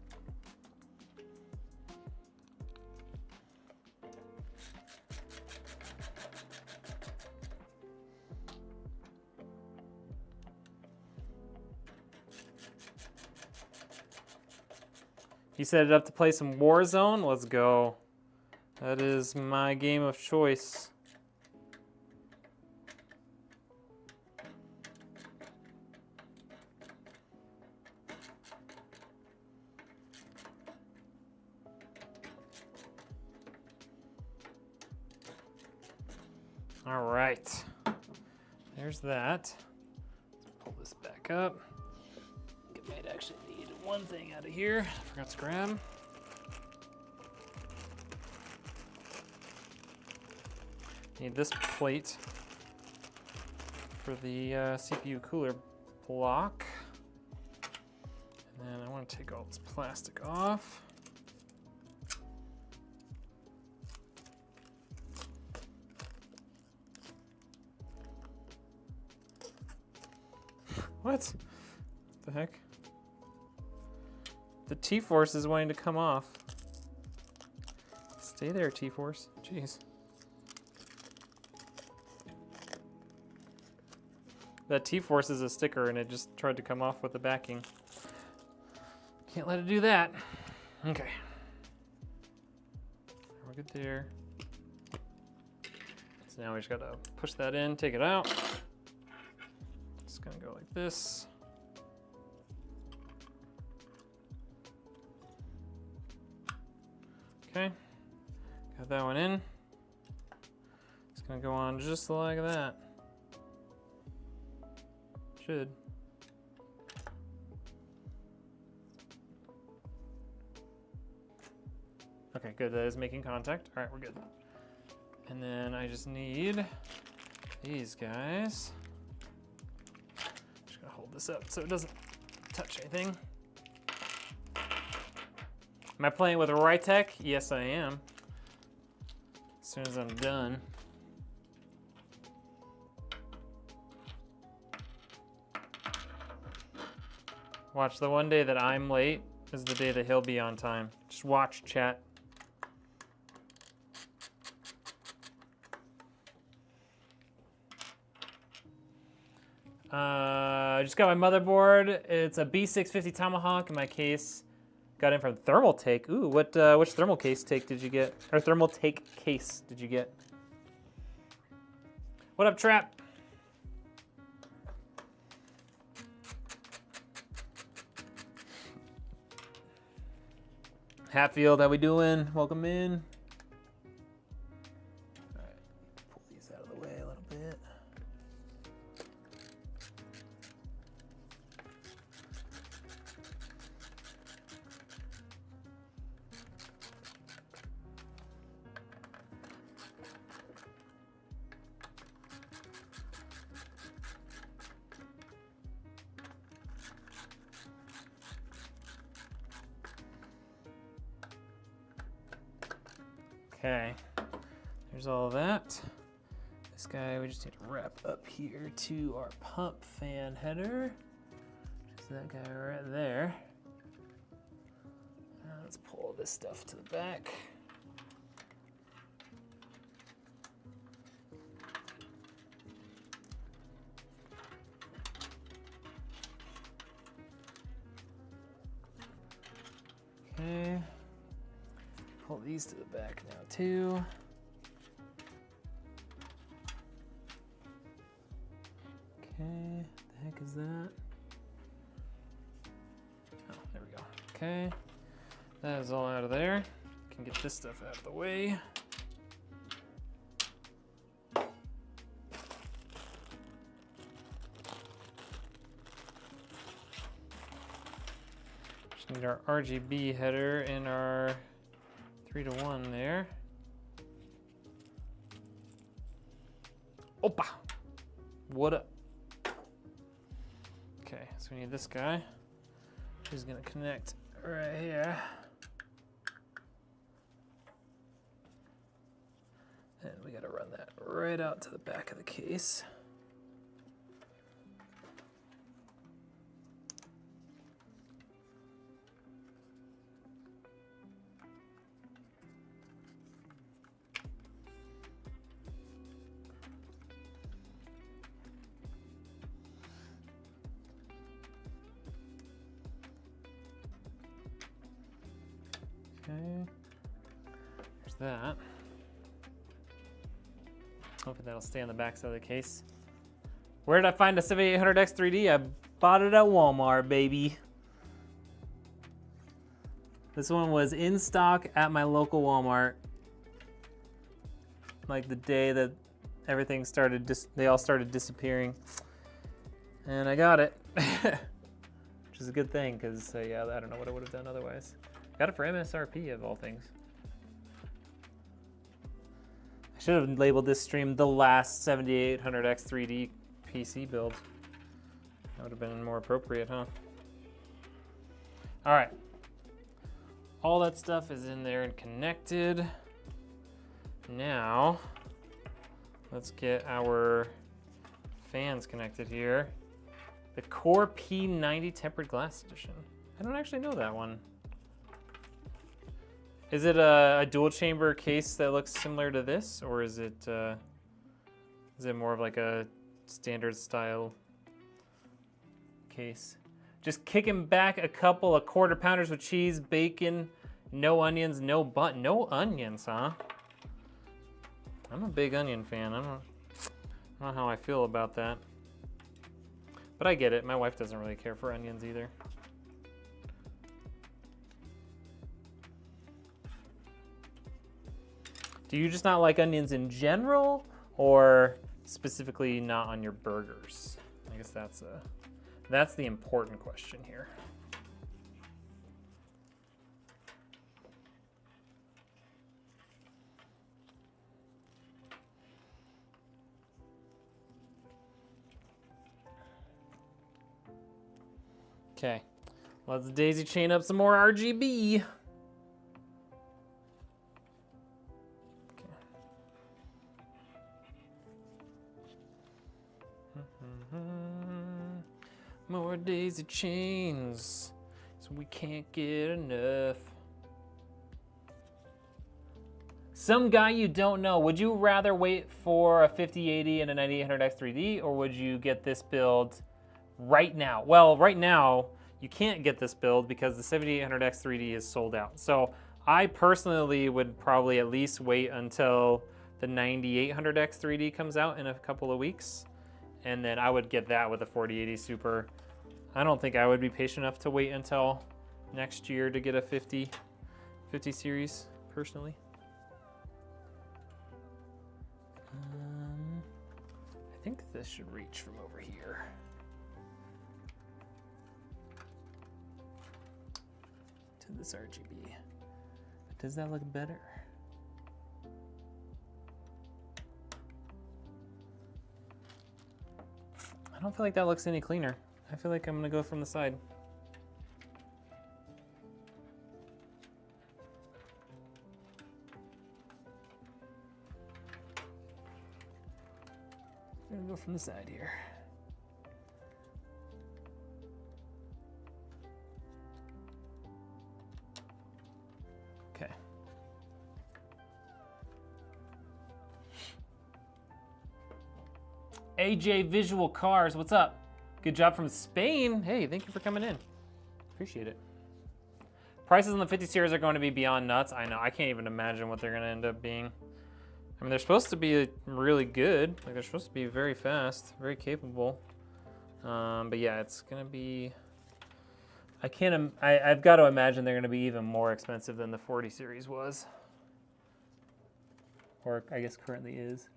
A: You set it up to play some Warzone? Let's go. That is my game of choice. All right, there's that. Let's pull this back up. I think I might actually need one thing out of here. I forgot to grab. Need this plate for the CPU cooler block. And then I want to take all this plastic off. What the heck? The T-Force is wanting to come off. Stay there, T-Force. Jeez. That T-Force is a sticker and it just tried to come off with the backing. Can't let it do that. Okay. We're good there. So now we just gotta push that in, take it out. It's gonna go like this. Okay, got that one in. It's gonna go on just like that. Should. Okay, good, that is making contact. All right, we're good. And then I just need these guys. Just gonna hold this up so it doesn't touch anything. Am I playing with a RTX? Yes, I am. As soon as I'm done. Watch, the one day that I'm late is the day that he'll be on time. Just watch, chat. I just got my motherboard. It's a B650 Tomahawk in my case. Got in from Thermal Take. Ooh, which Thermal Case take did you get? Or Thermal Take case did you get? What up, Trap? Hatfield, how we doing? Welcome in. All right, pull these out of the way a little bit. Okay, there's all of that. This guy, we just need to wrap up here to our pump fan header. Just that guy right there. Let's pull this stuff to the back. Okay. Pull these to the back now too. Okay, the heck is that? Oh, there we go. Okay, that is all out of there. Can get this stuff out of the way. Just need our RGB header and our 3-to-1 there. Opa! What up? Okay, so we need this guy. He's gonna connect right here. And we gotta run that right out to the back of the case. Okay, there's that. Hopefully that'll stay on the back side of the case. Where did I find a 7800X 3D? I bought it at Walmart, baby. This one was in stock at my local Walmart. Like the day that everything started, they all started disappearing. And I got it. Which is a good thing, because yeah, I don't know what I would have done otherwise. Got it for MSRP of all things. I should have labeled this stream the last 7800X 3D PC build. That would have been more appropriate, huh? All right. All that stuff is in there and connected. Now, let's get our fans connected here. The Core P90 Tempered Glass Edition. I don't actually know that one. Is it a dual chamber case that looks similar to this, or is it more of like a standard style case. Just kicking back a couple of quarter pounders with cheese, bacon, no onions, no bun. No onions, huh? I'm a big onion fan. I don't know how I feel about that. But I get it. My wife doesn't really care for onions either. Do you just not like onions in general, or specifically not on your burgers? I guess that's the important question here. Okay, let's daisy chain up some more RGB. More daisy chains, so we can't get enough. Some guy you don't know, would you rather wait for a 5080 and a 9800X 3D, or would you get this build right now? Well, right now, you can't get this build because the 7800X 3D is sold out. So I personally would probably at least wait until the 9800X 3D comes out in a couple of weeks. And then I would get that with a 4080 Super. I don't think I would be patient enough to wait until next year to get a 50 series, personally. I think this should reach from over here. To this RGB. Does that look better? I don't feel like that looks any cleaner. I feel like I'm gonna go from the side. I'm gonna go from the side here. Okay. AJ Visual Cars, what's up? Good job from Spain. Hey, thank you for coming in. Appreciate it. Prices on the 50 series are going to be beyond nuts. I know, I can't even imagine what they're going to end up being. I mean, they're supposed to be really good. Like, they're supposed to be very fast, very capable. But yeah, it's going to be... I've got to imagine they're going to be even more expensive than the 40 series was. Or I guess currently is.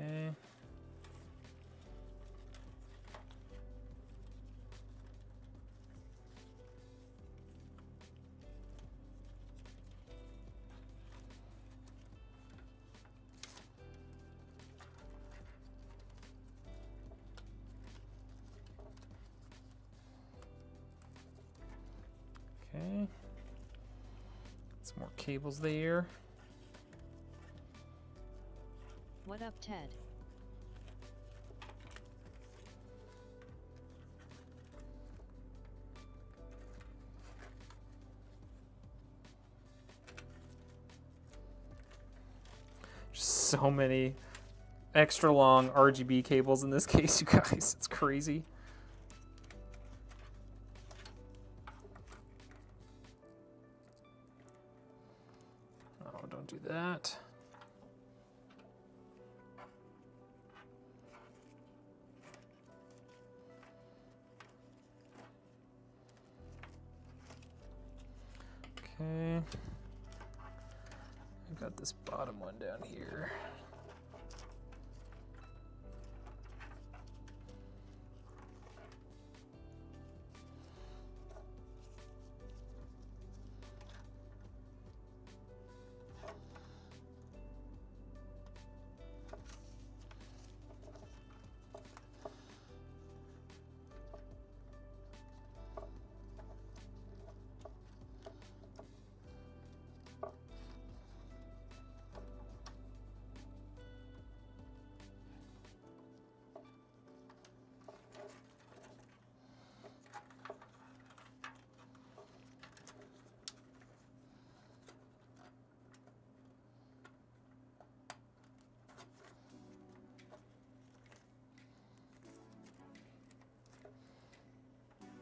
A: Okay. Okay. Some more cables there.
B: What up, Ted?
A: So many extra long RGB cables in this case, you guys. It's crazy. Oh, don't do that. Okay. I've got this bottom one down here.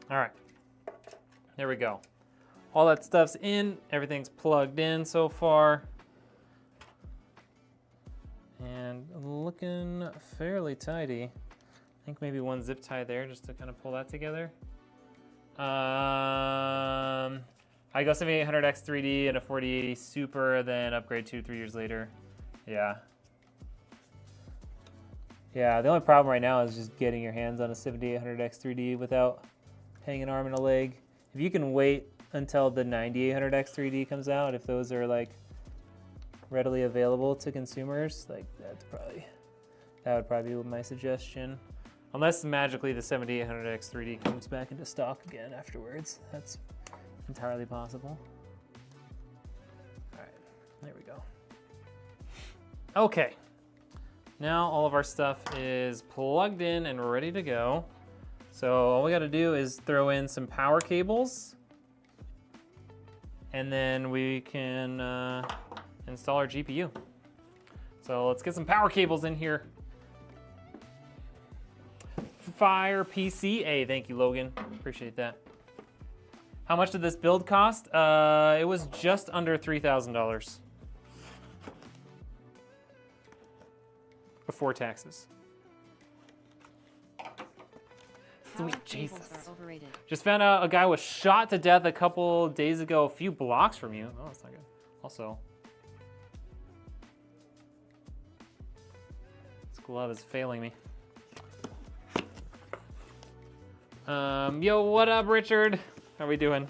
A: All right, there we go. All that stuff's in, everything's plugged in so far. And looking fairly tidy. I think maybe one zip tie there just to kind of pull that together. I go 7800X 3D and a 4080 Super, then upgrade 2-3 years later. Yeah. Yeah, the only problem right now is just getting your hands on a 7800X 3D without hanging an arm and a leg. If you can wait until the 9800X 3D comes out, if those are like readily available to consumers, like that would probably be my suggestion. Unless magically the 7800X 3D comes back into stock again afterwards. That's entirely possible. All right, there we go. Okay, now all of our stuff is plugged in and ready to go. So all we gotta do is throw in some power cables, and then we can install our GPU. So let's get some power cables in here. Fire PCA, thank you, Logan. Appreciate that. How much did this build cost? It was just under $3,000 before taxes. Sweet Jesus. Just found out a guy was shot to death a couple days ago, a few blocks from you. Oh, that's not good. Also, this glove is failing me. Yo, what up, Richard? How we doing?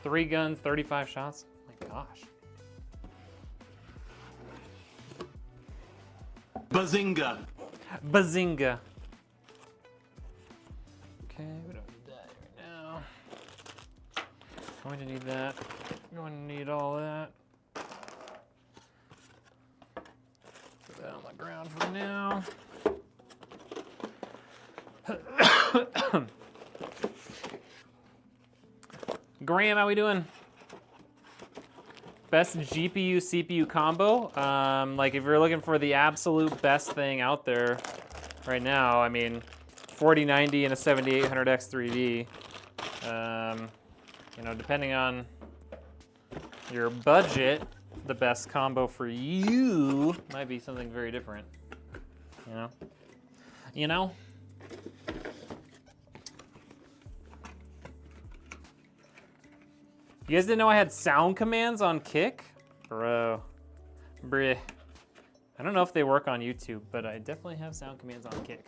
A: 3 guns, 35 shots. Oh my gosh.
C: Bazinga.
A: Bazinga. Okay, we don't need that right now. Going to need that. Going to need all that. Put that on the ground for now. Graham, how we doing? Best GPU CPU combo. Like if you're looking for the absolute best thing out there right now, I mean, 4090 and a 7800X 3D. You know, depending on your budget, the best combo for you might be something very different. You know? You know? You guys didn't know I had sound commands on Kick? Bro. Bruh. I don't know if they work on YouTube, but I definitely have sound commands on Kick.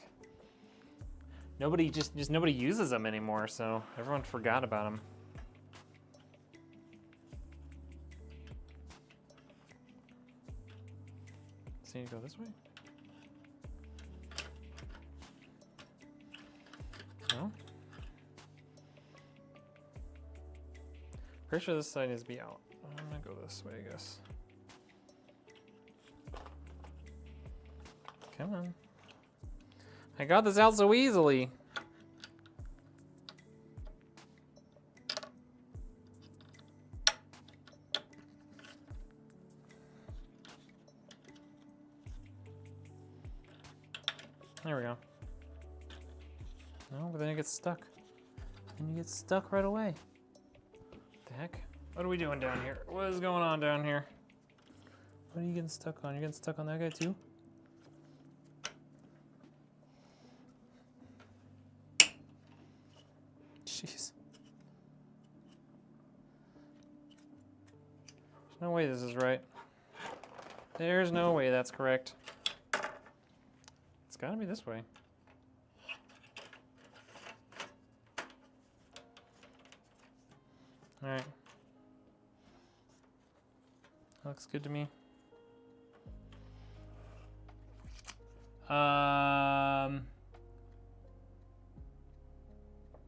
A: Nobody just nobody uses them anymore, so everyone forgot about them. So you go this way? No? Pretty sure this side needs to be out. I'm gonna go this way, I guess. Come on. I got this out so easily. There we go. No, but then it gets stuck. And you get stuck right away. What the heck? What are we doing down here? What is going on down here? What are you getting stuck on? You're getting stuck on that guy too? Jeez. There's no way this is right. There's no way that's correct. It's gotta be this way. All right. Looks good to me.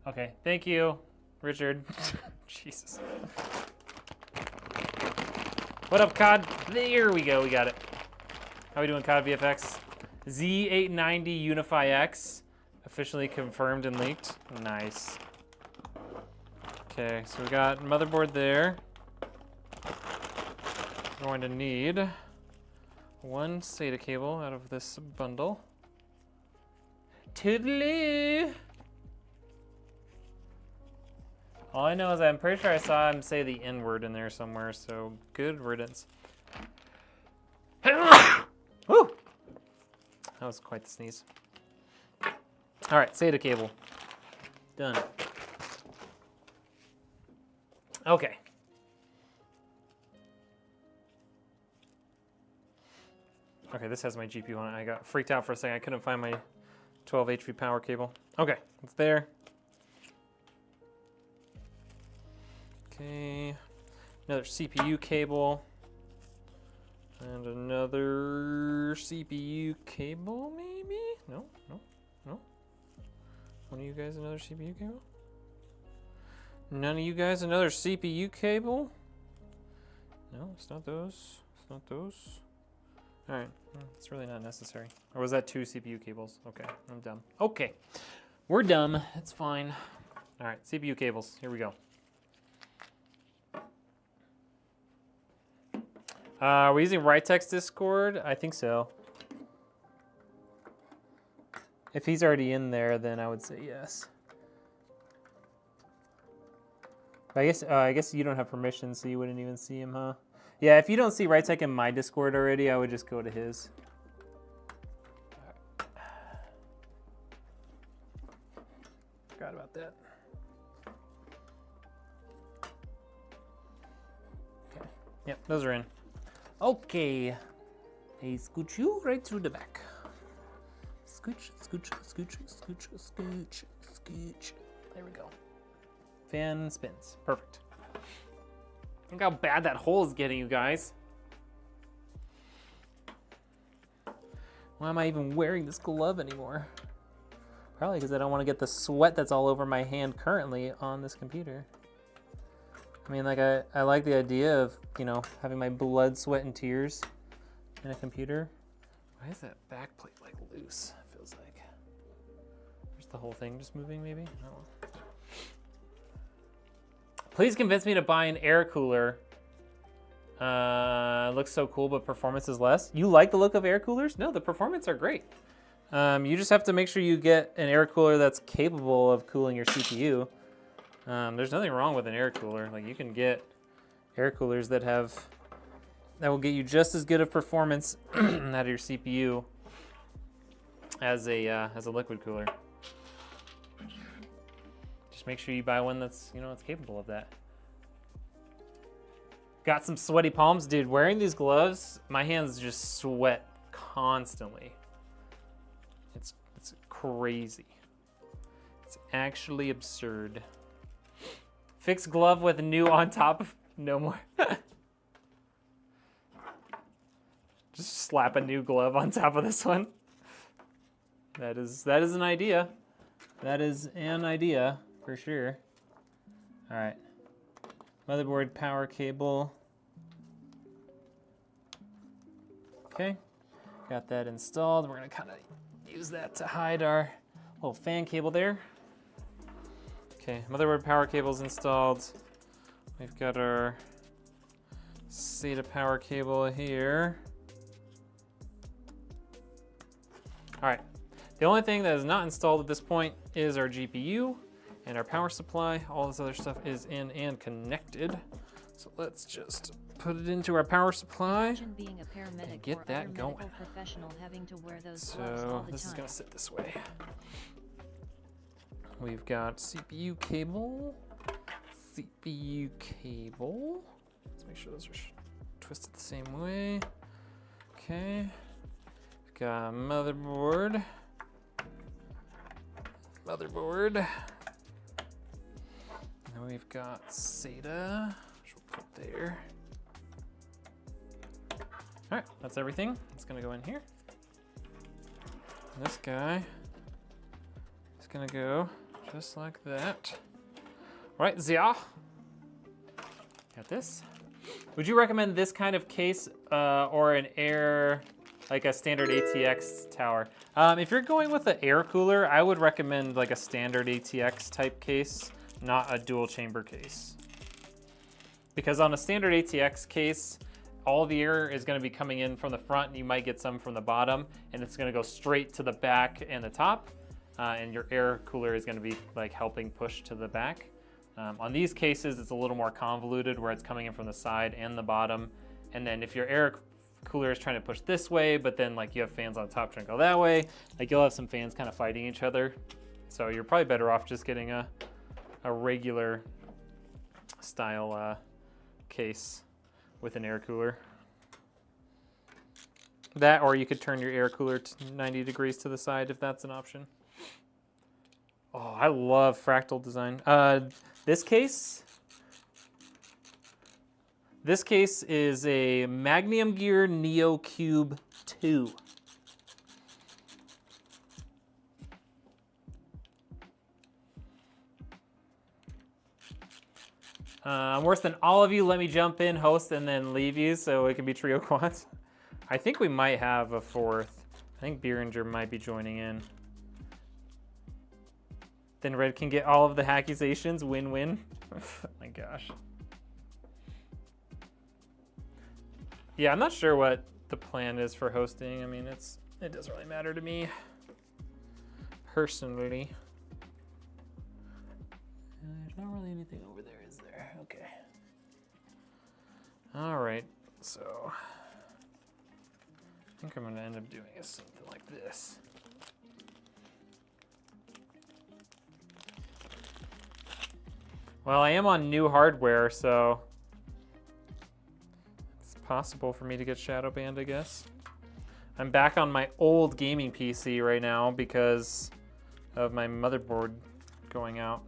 A: Okay, thank you, Richard. Jesus. What up, COD? There we go, we got it. How we doing, COD VFX? Z890 Unify X, officially confirmed and leaked. Nice. Okay, so we got motherboard there. We're going to need one SATA cable out of this bundle. toodaloo. All I know is I'm pretty sure I saw him say the N word in there somewhere, so good riddance. Woo! That was quite the sneeze. All right, SATA cable. Done. Okay. Okay, this has my GPU on it. I got freaked out for a second. I couldn't find my 12 HP power cable. Okay, it's there. Okay, another CPU cable. And another CPU cable, maybe? No. One of you guys another CPU cable? None of you guys another CPU cable? No, it's not those. It's not those. All right, it's really not necessary. Or was that 2 CPU cables? Okay, I'm dumb. Okay, we're dumb. It's fine. All right, CPU cables. Here we go. Are we using RTX Discord? I think so. If he's already in there, then I would say yes. I guess you don't have permission, so you wouldn't even see him, huh? Yeah, if you don't see RightTech in my Discord already, I would just go to his. Forgot about that. Okay. Yep, those are in. Okay. Hey, scooch you right through the back. Scooch, scooch, scooch, scooch, scooch, scooch. There we go. Fan spins. Perfect. Look how bad that hole is getting, you guys. Why am I even wearing this glove anymore? Probably because I don't want to get the sweat that's all over my hand currently on this computer. I mean, like, I like the idea of, you know, having my blood, sweat, and tears in a computer. Why is that back plate, like, loose? It feels like. There's the whole thing just moving, maybe? No. Please convince me to buy an air cooler. Looks so cool, but performance is less. You like the look of air coolers? No, the performance are great. You just have to make sure you get an air cooler that's capable of cooling your CPU. There's nothing wrong with an air cooler. Like, you can get air coolers that will get you just as good of performance out of your CPU as a liquid cooler. Just make sure you buy one that's, you know, that's capable of that. Got some sweaty palms, dude. Wearing these gloves, my hands just sweat constantly. It's crazy. It's actually absurd. Fixed glove with new on top of no more. Just slap a new glove on top of this one. That is an idea. That is an idea for sure. All right. Motherboard power cable. Okay. Got that installed. We're gonna kind of use that to hide our little fan cable there. Okay, motherboard power cable's installed. We've got our SATA power cable here. All right, the only thing that is not installed at this point is our GPU and our power supply. All this other stuff is in and connected. So let's just put it into our power supply
B: Being a paramedic
A: and get
B: or
A: that
B: other
A: going.
B: medical professional having to wear those gloves all
A: So
B: the
A: this is
B: time.
A: gonna sit this way. We've got CPU cable, CPU cable. Let's make sure those are twisted the same way. Okay. We've got motherboard. Motherboard. And then we've got SATA, which we'll put there. All right, that's everything. It's gonna go in here. And this guy is gonna go just like that. All right, Zia. Got this. Would you recommend this kind of case or an air, like a standard ATX tower? If you're going with an air cooler, I would recommend like a standard ATX type case, not a dual chamber case. Because on a standard ATX case, all the air is gonna be coming in from the front and you might get some from the bottom and it's gonna go straight to the back and the top. and your air cooler is going to be like helping push to the back. On these cases, it's a little more convoluted where it's coming in from the side and the bottom. And then if your air cooler is trying to push this way, but then like you have fans on top trying to go that way, like you'll have some fans kind of fighting each other. So you're probably better off just getting a regular style case with an air cooler. That, or you could turn your air cooler to 90 degrees to the side if that's an option. Oh, I love fractal design. This case is a Magnum Gear Neo Cube 2. Worse than all of you, let me jump in, host, and then leave you so it can be trio quads. I think we might have a fourth. I think Beeringer might be joining in. Then Red can get all of the accusations, win-win. Oh my gosh. Yeah, I'm not sure what the plan is for hosting. I mean, it doesn't really matter to me personally. There's not really anything over there, is there? Okay. All right, so I think I'm gonna end up doing something like this. Well, I am on new hardware, so it's possible for me to get shadow banned, I guess. I'm back on my old gaming PC right now because of my motherboard going out.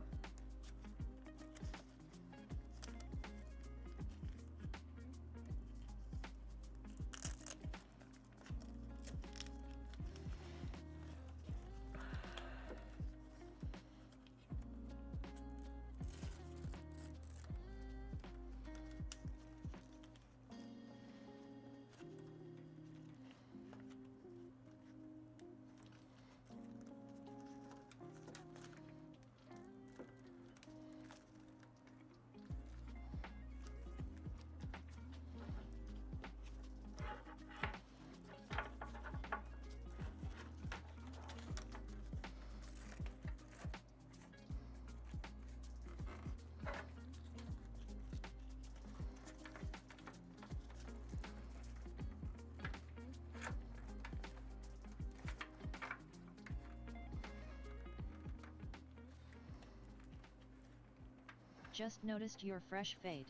B: Just noticed your fresh fade.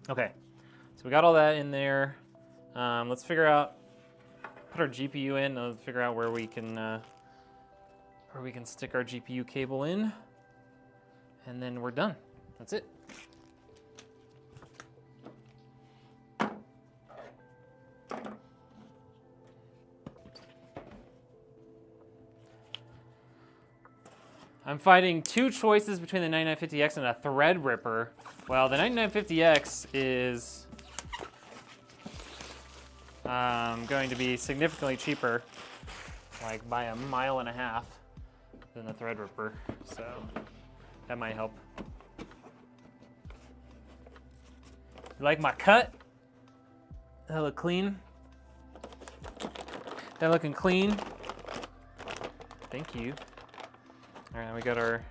A: Okay, so we got all that in there. Let's figure out, put our GPU in, let's figure out where we can stick our GPU cable in, and then we're done. That's it. I'm fighting two choices between the 9950X and a Threadripper. Well, the 9950X is going to be significantly cheaper, like by 1.5 miles than the Threadripper, so that might help. You like my cut? That look clean? That looking clean? Thank you. All right, we got our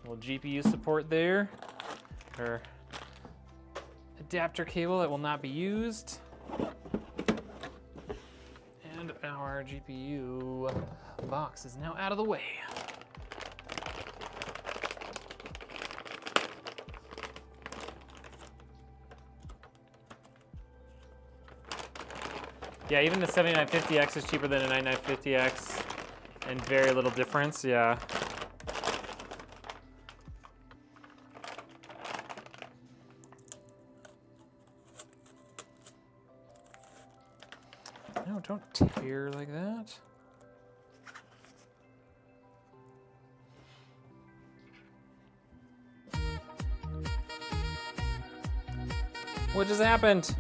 A: little GPU support there. Our adapter cable that will not be used. And our GPU box is now out of the way. Yeah, even the 7950X is cheaper than a 9950X and very little difference, yeah. No, don't tear like that. What just happened?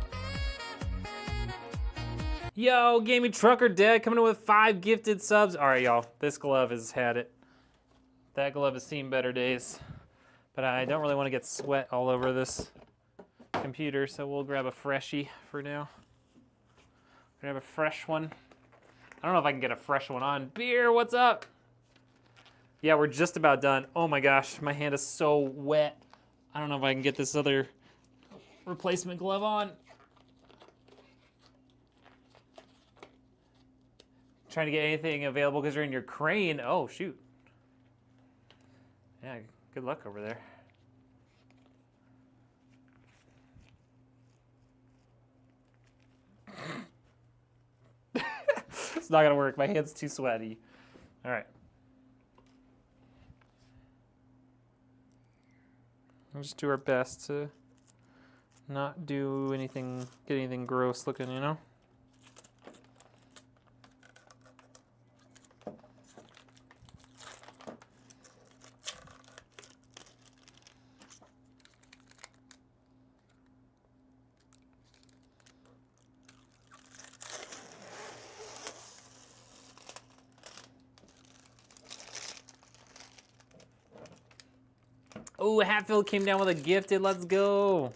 A: Yo, Gaming Trucker Dead coming in with 5 gifted subs. All right, y'all, this glove has had it. That glove has seen better days. But I don't really want to get sweat all over this. If computer, so we'll grab a freshie for now. Grab a fresh one. I don't know if I can get a fresh one on. Beer, what's up? Yeah, we're just about done. Oh my gosh, my hand is so wet. I don't know if I can get this other replacement glove on. Trying to get anything available because you're in your crane. Oh, shoot. Yeah, good luck over there. It's not gonna work. My hand's too sweaty. All right. We'll just do our best to not do anything, get anything gross looking, you know? Oh, Hatfield came down with a gifted. Let's go.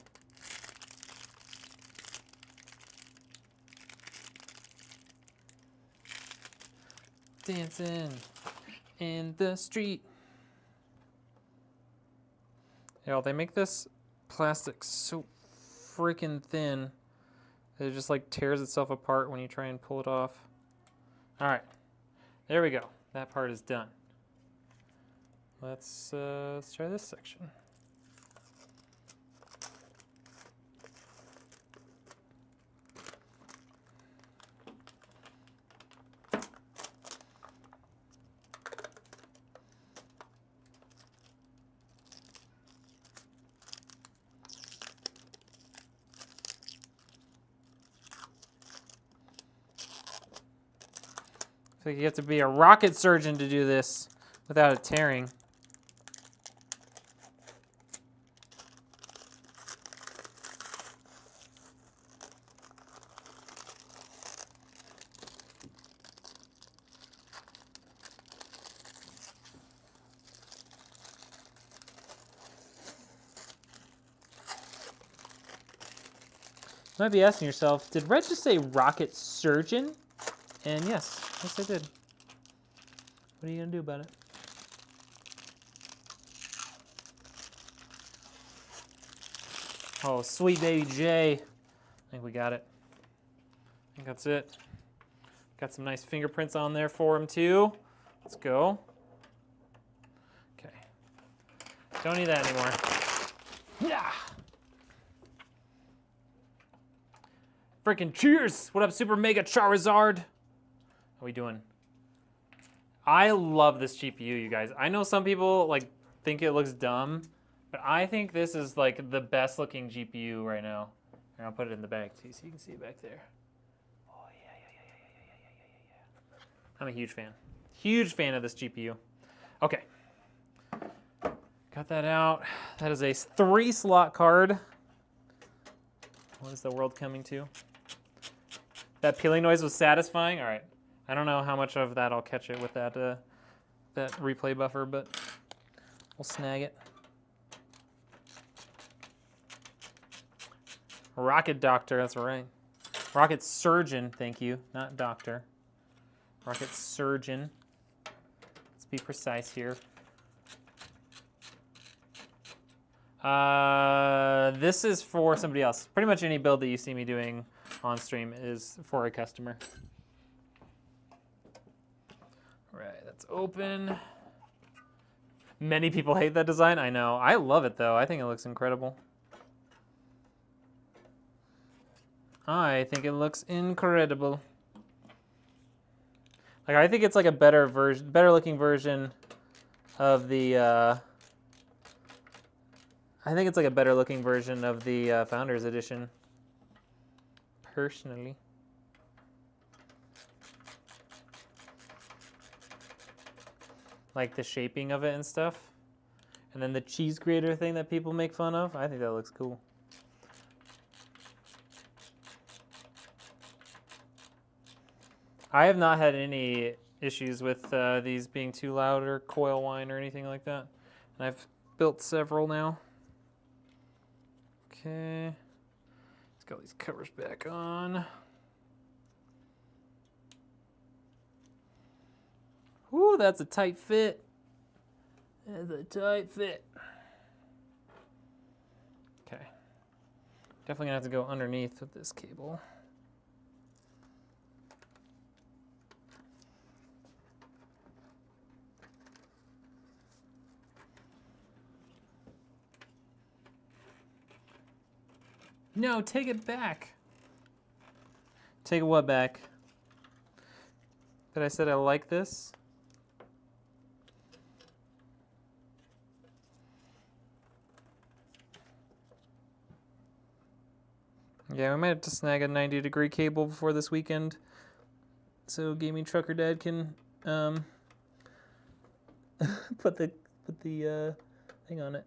A: Dancing in the street. Yo, they make this plastic so freaking thin that it just like tears itself apart when you try and pull it off. All right, there we go. That part is done. Let's try this section. I think you have to be a rocket surgeon to do this without it tearing. You might be asking yourself, did Red just say rocket surgeon? And yes I did. What are you gonna do about it? Oh, sweet baby Jay. I think we got it. I think that's it. Got some nice fingerprints on there for him too. Let's go. Okay. Don't need that anymore. Yeah. Freaking cheers! What up, Super Mega Charizard? How we doing? I love this GPU, you guys. I know some people like think it looks dumb, but I think this is like the best looking GPU right now. And I'll put it in the bag too, so you can see it back there. Oh yeah. I'm a huge fan. Huge fan of this GPU. Okay. Got that out. That is a 3-slot card. What is the world coming to? That peeling noise was satisfying. All right. I don't know how much of that I'll catch it with that that replay buffer, but we'll snag it. Rocket Doctor, that's right. Rocket Surgeon, thank you, not Doctor. Rocket Surgeon. Let's be precise here. This is for somebody else. Pretty much any build that you see me doing on stream is for a customer. Right, that's open. Many people hate that design, I know. I love it though, I think it looks incredible. I think it looks incredible. Like, I think it's like a better looking version of the, I think it's like a better looking version of the Founders Edition, personally. Like the shaping of it and stuff. And then the cheese grater thing that people make fun of. I think that looks cool. I have not had any issues with these being too loud or coil whine or anything like that. And I've built several now. Okay. get all these covers back on. Ooh, that's a tight fit. That's a tight fit. Okay. Definitely gonna have to go underneath with this cable. No, take it back. Take what back? That I said I like this? Yeah, we might have to snag a 90-degree cable before this weekend, so Gaming Trucker Dad can put the thing on it.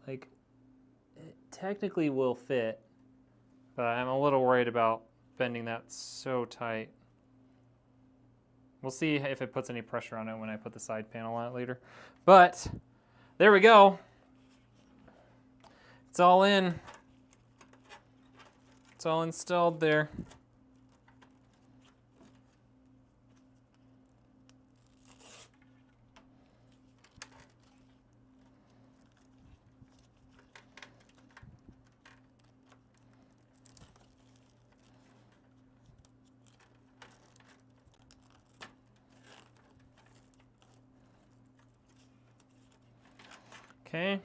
A: Like, it technically will fit, but I'm a little worried about bending that so tight. We'll see if it puts any pressure on it when I put the side panel on it later. But there we go. It's all in. It's all installed there. Okay.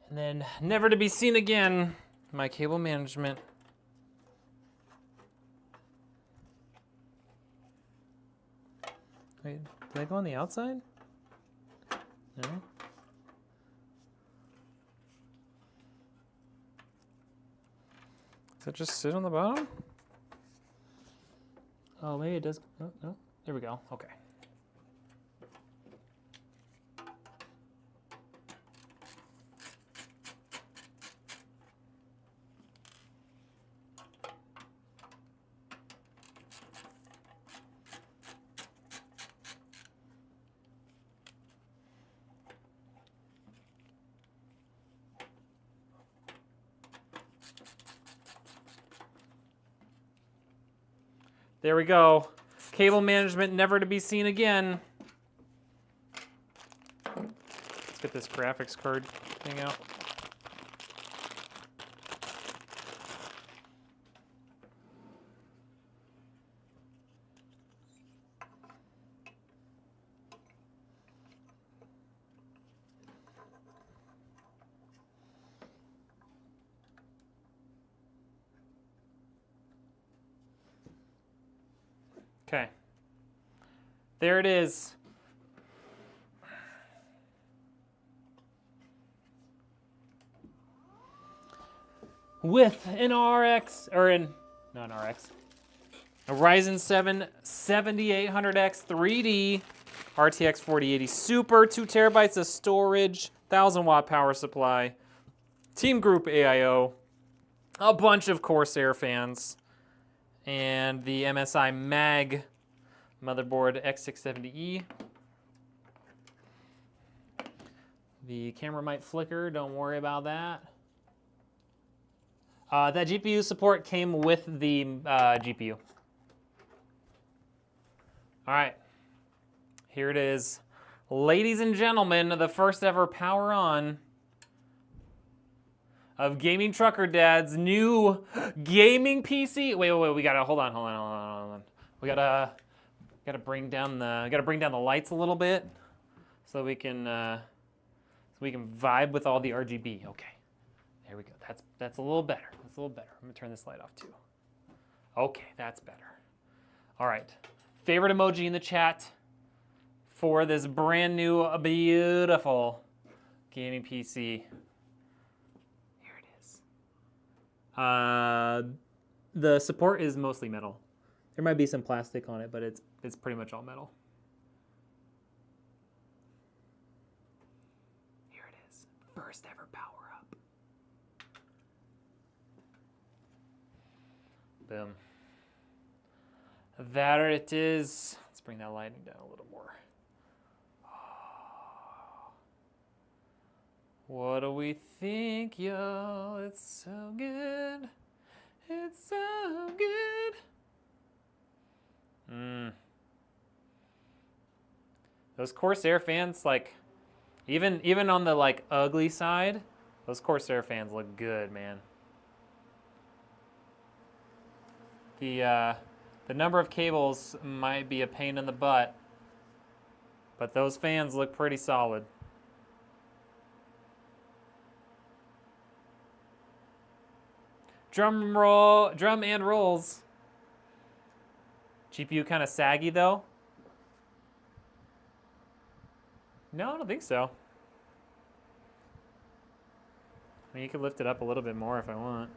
A: And then, never to be seen again, my cable management. Wait, did I go on the outside? No? Does it just sit on the bottom? Oh, maybe it does. Oh, no. There we go. Okay. There we go. Cable management never to be seen again. Let's get this graphics card thing out. Okay. There it is. With an RX, or not an RX, a Ryzen 7 7800X 3D RTX 4080 Super, 2 terabytes of storage, 1000-watt power supply, Teamgroup AIO, a bunch of Corsair fans, and the MSI Mag motherboard X670E. The camera might flicker, don't worry about that. That GPU support came with the GPU. All right, here it is. Ladies and gentlemen, the first ever power on of Gaming Trucker Dad's new gaming PC. Wait, we gotta hold on. We gotta bring down the lights a little bit so we can vibe with all the RGB. Okay, there we go. That's a little better. That's a little better. I'm gonna turn this light off too. Okay, that's better. All right, favorite emoji in the chat for this brand new, beautiful gaming PC. The support is mostly metal. There might be some plastic on it, but it's pretty much all metal. Here it is. First ever power up. Boom. There it is. Let's bring that lighting down a little more. What do we think, y'all? It's so good. It's so good. Those Corsair fans, like, even on the like ugly side, those Corsair fans look good, man. The number of cables might be a pain in the butt, but those fans look pretty solid. Drum and rolls. GPU kind of saggy though. No, I don't think so. I mean, you could lift it up a little bit more if I want.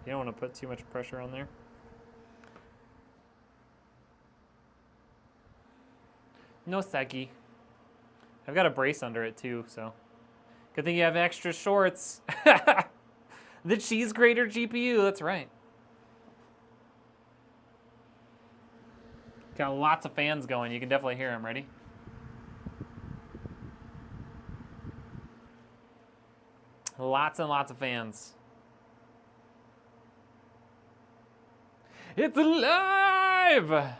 A: You don't want to put too much pressure on there. No saggy. I've got a brace under it too, so. Good thing you have extra shorts. The cheese grater GPU, that's right. Got lots of fans going. You can definitely hear them. Ready? Lots and lots of fans. It's alive!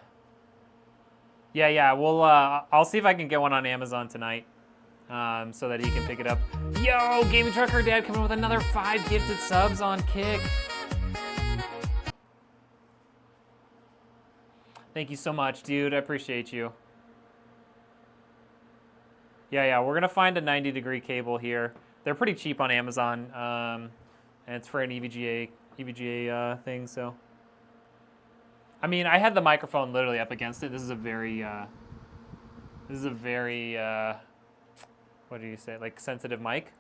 A: Yeah, we'll, I'll see if I can get one on Amazon tonight, so that he can pick it up. Yo, Gaming Trucker Dad coming with another 5 gifted subs on Kick. Thank you so much, dude. I appreciate you. Yeah, we're gonna find a 90-degree cable here. They're pretty cheap on Amazon, and it's for an EVGA thing, so. I mean, I had the microphone literally up against it. This is a very, what do you say, like sensitive mic.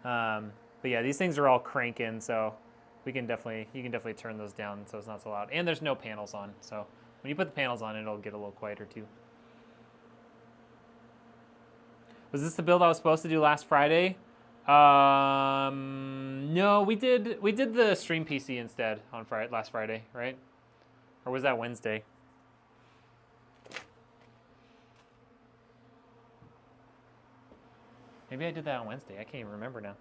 A: But yeah, these things are all cranking, so you can definitely turn those down so it's not so loud. And there's no panels on, so when you put the panels on, it'll get a little quieter too. Was this the build I was supposed to do last Friday? No, we did the stream PC instead on last Friday, right? Or was that Wednesday? Maybe I did that on Wednesday. I can't even remember now.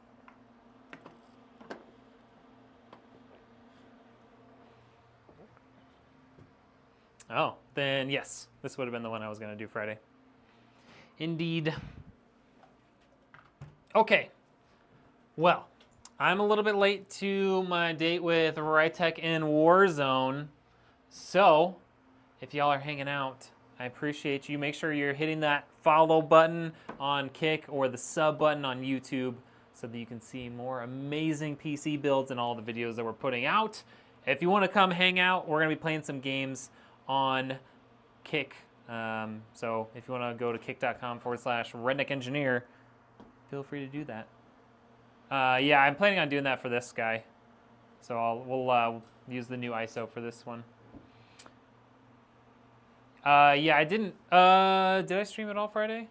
A: Oh, then yes, this would have been the one I was going to do Friday. Indeed. Okay. Well, I'm a little bit late to my date with Rytech in Warzone. So, if y'all are hanging out, I appreciate you. Make sure you're hitting that follow button on Kick or the sub button on YouTube so that you can see more amazing PC builds and all the videos that we're putting out. If you want to come hang out, we're going to be playing some games on Kick. So if you want to go to kick.com/redneckengineer, feel free to do that. Yeah, I'm planning on doing that for this guy. So we'll use the new ISO for this one. Yeah, I didn't. Did I stream it all Friday?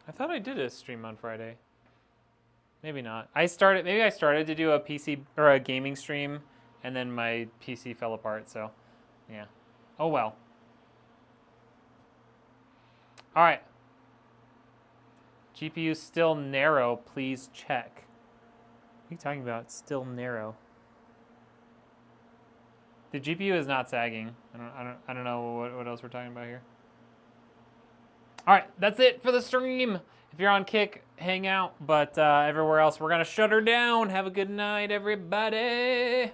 A: I thought I did a stream on Friday. Maybe not. Maybe I started to do a PC or a gaming stream, and then my PC fell apart. So, yeah. Oh well. All right. GPU still narrow. Please check. What are you talking about? Still narrow. The GPU is not sagging. I don't know what else we're talking about here. All right, that's it for the stream. If you're on Kick, hang out. But everywhere else, we're gonna shut her down. Have a good night, everybody.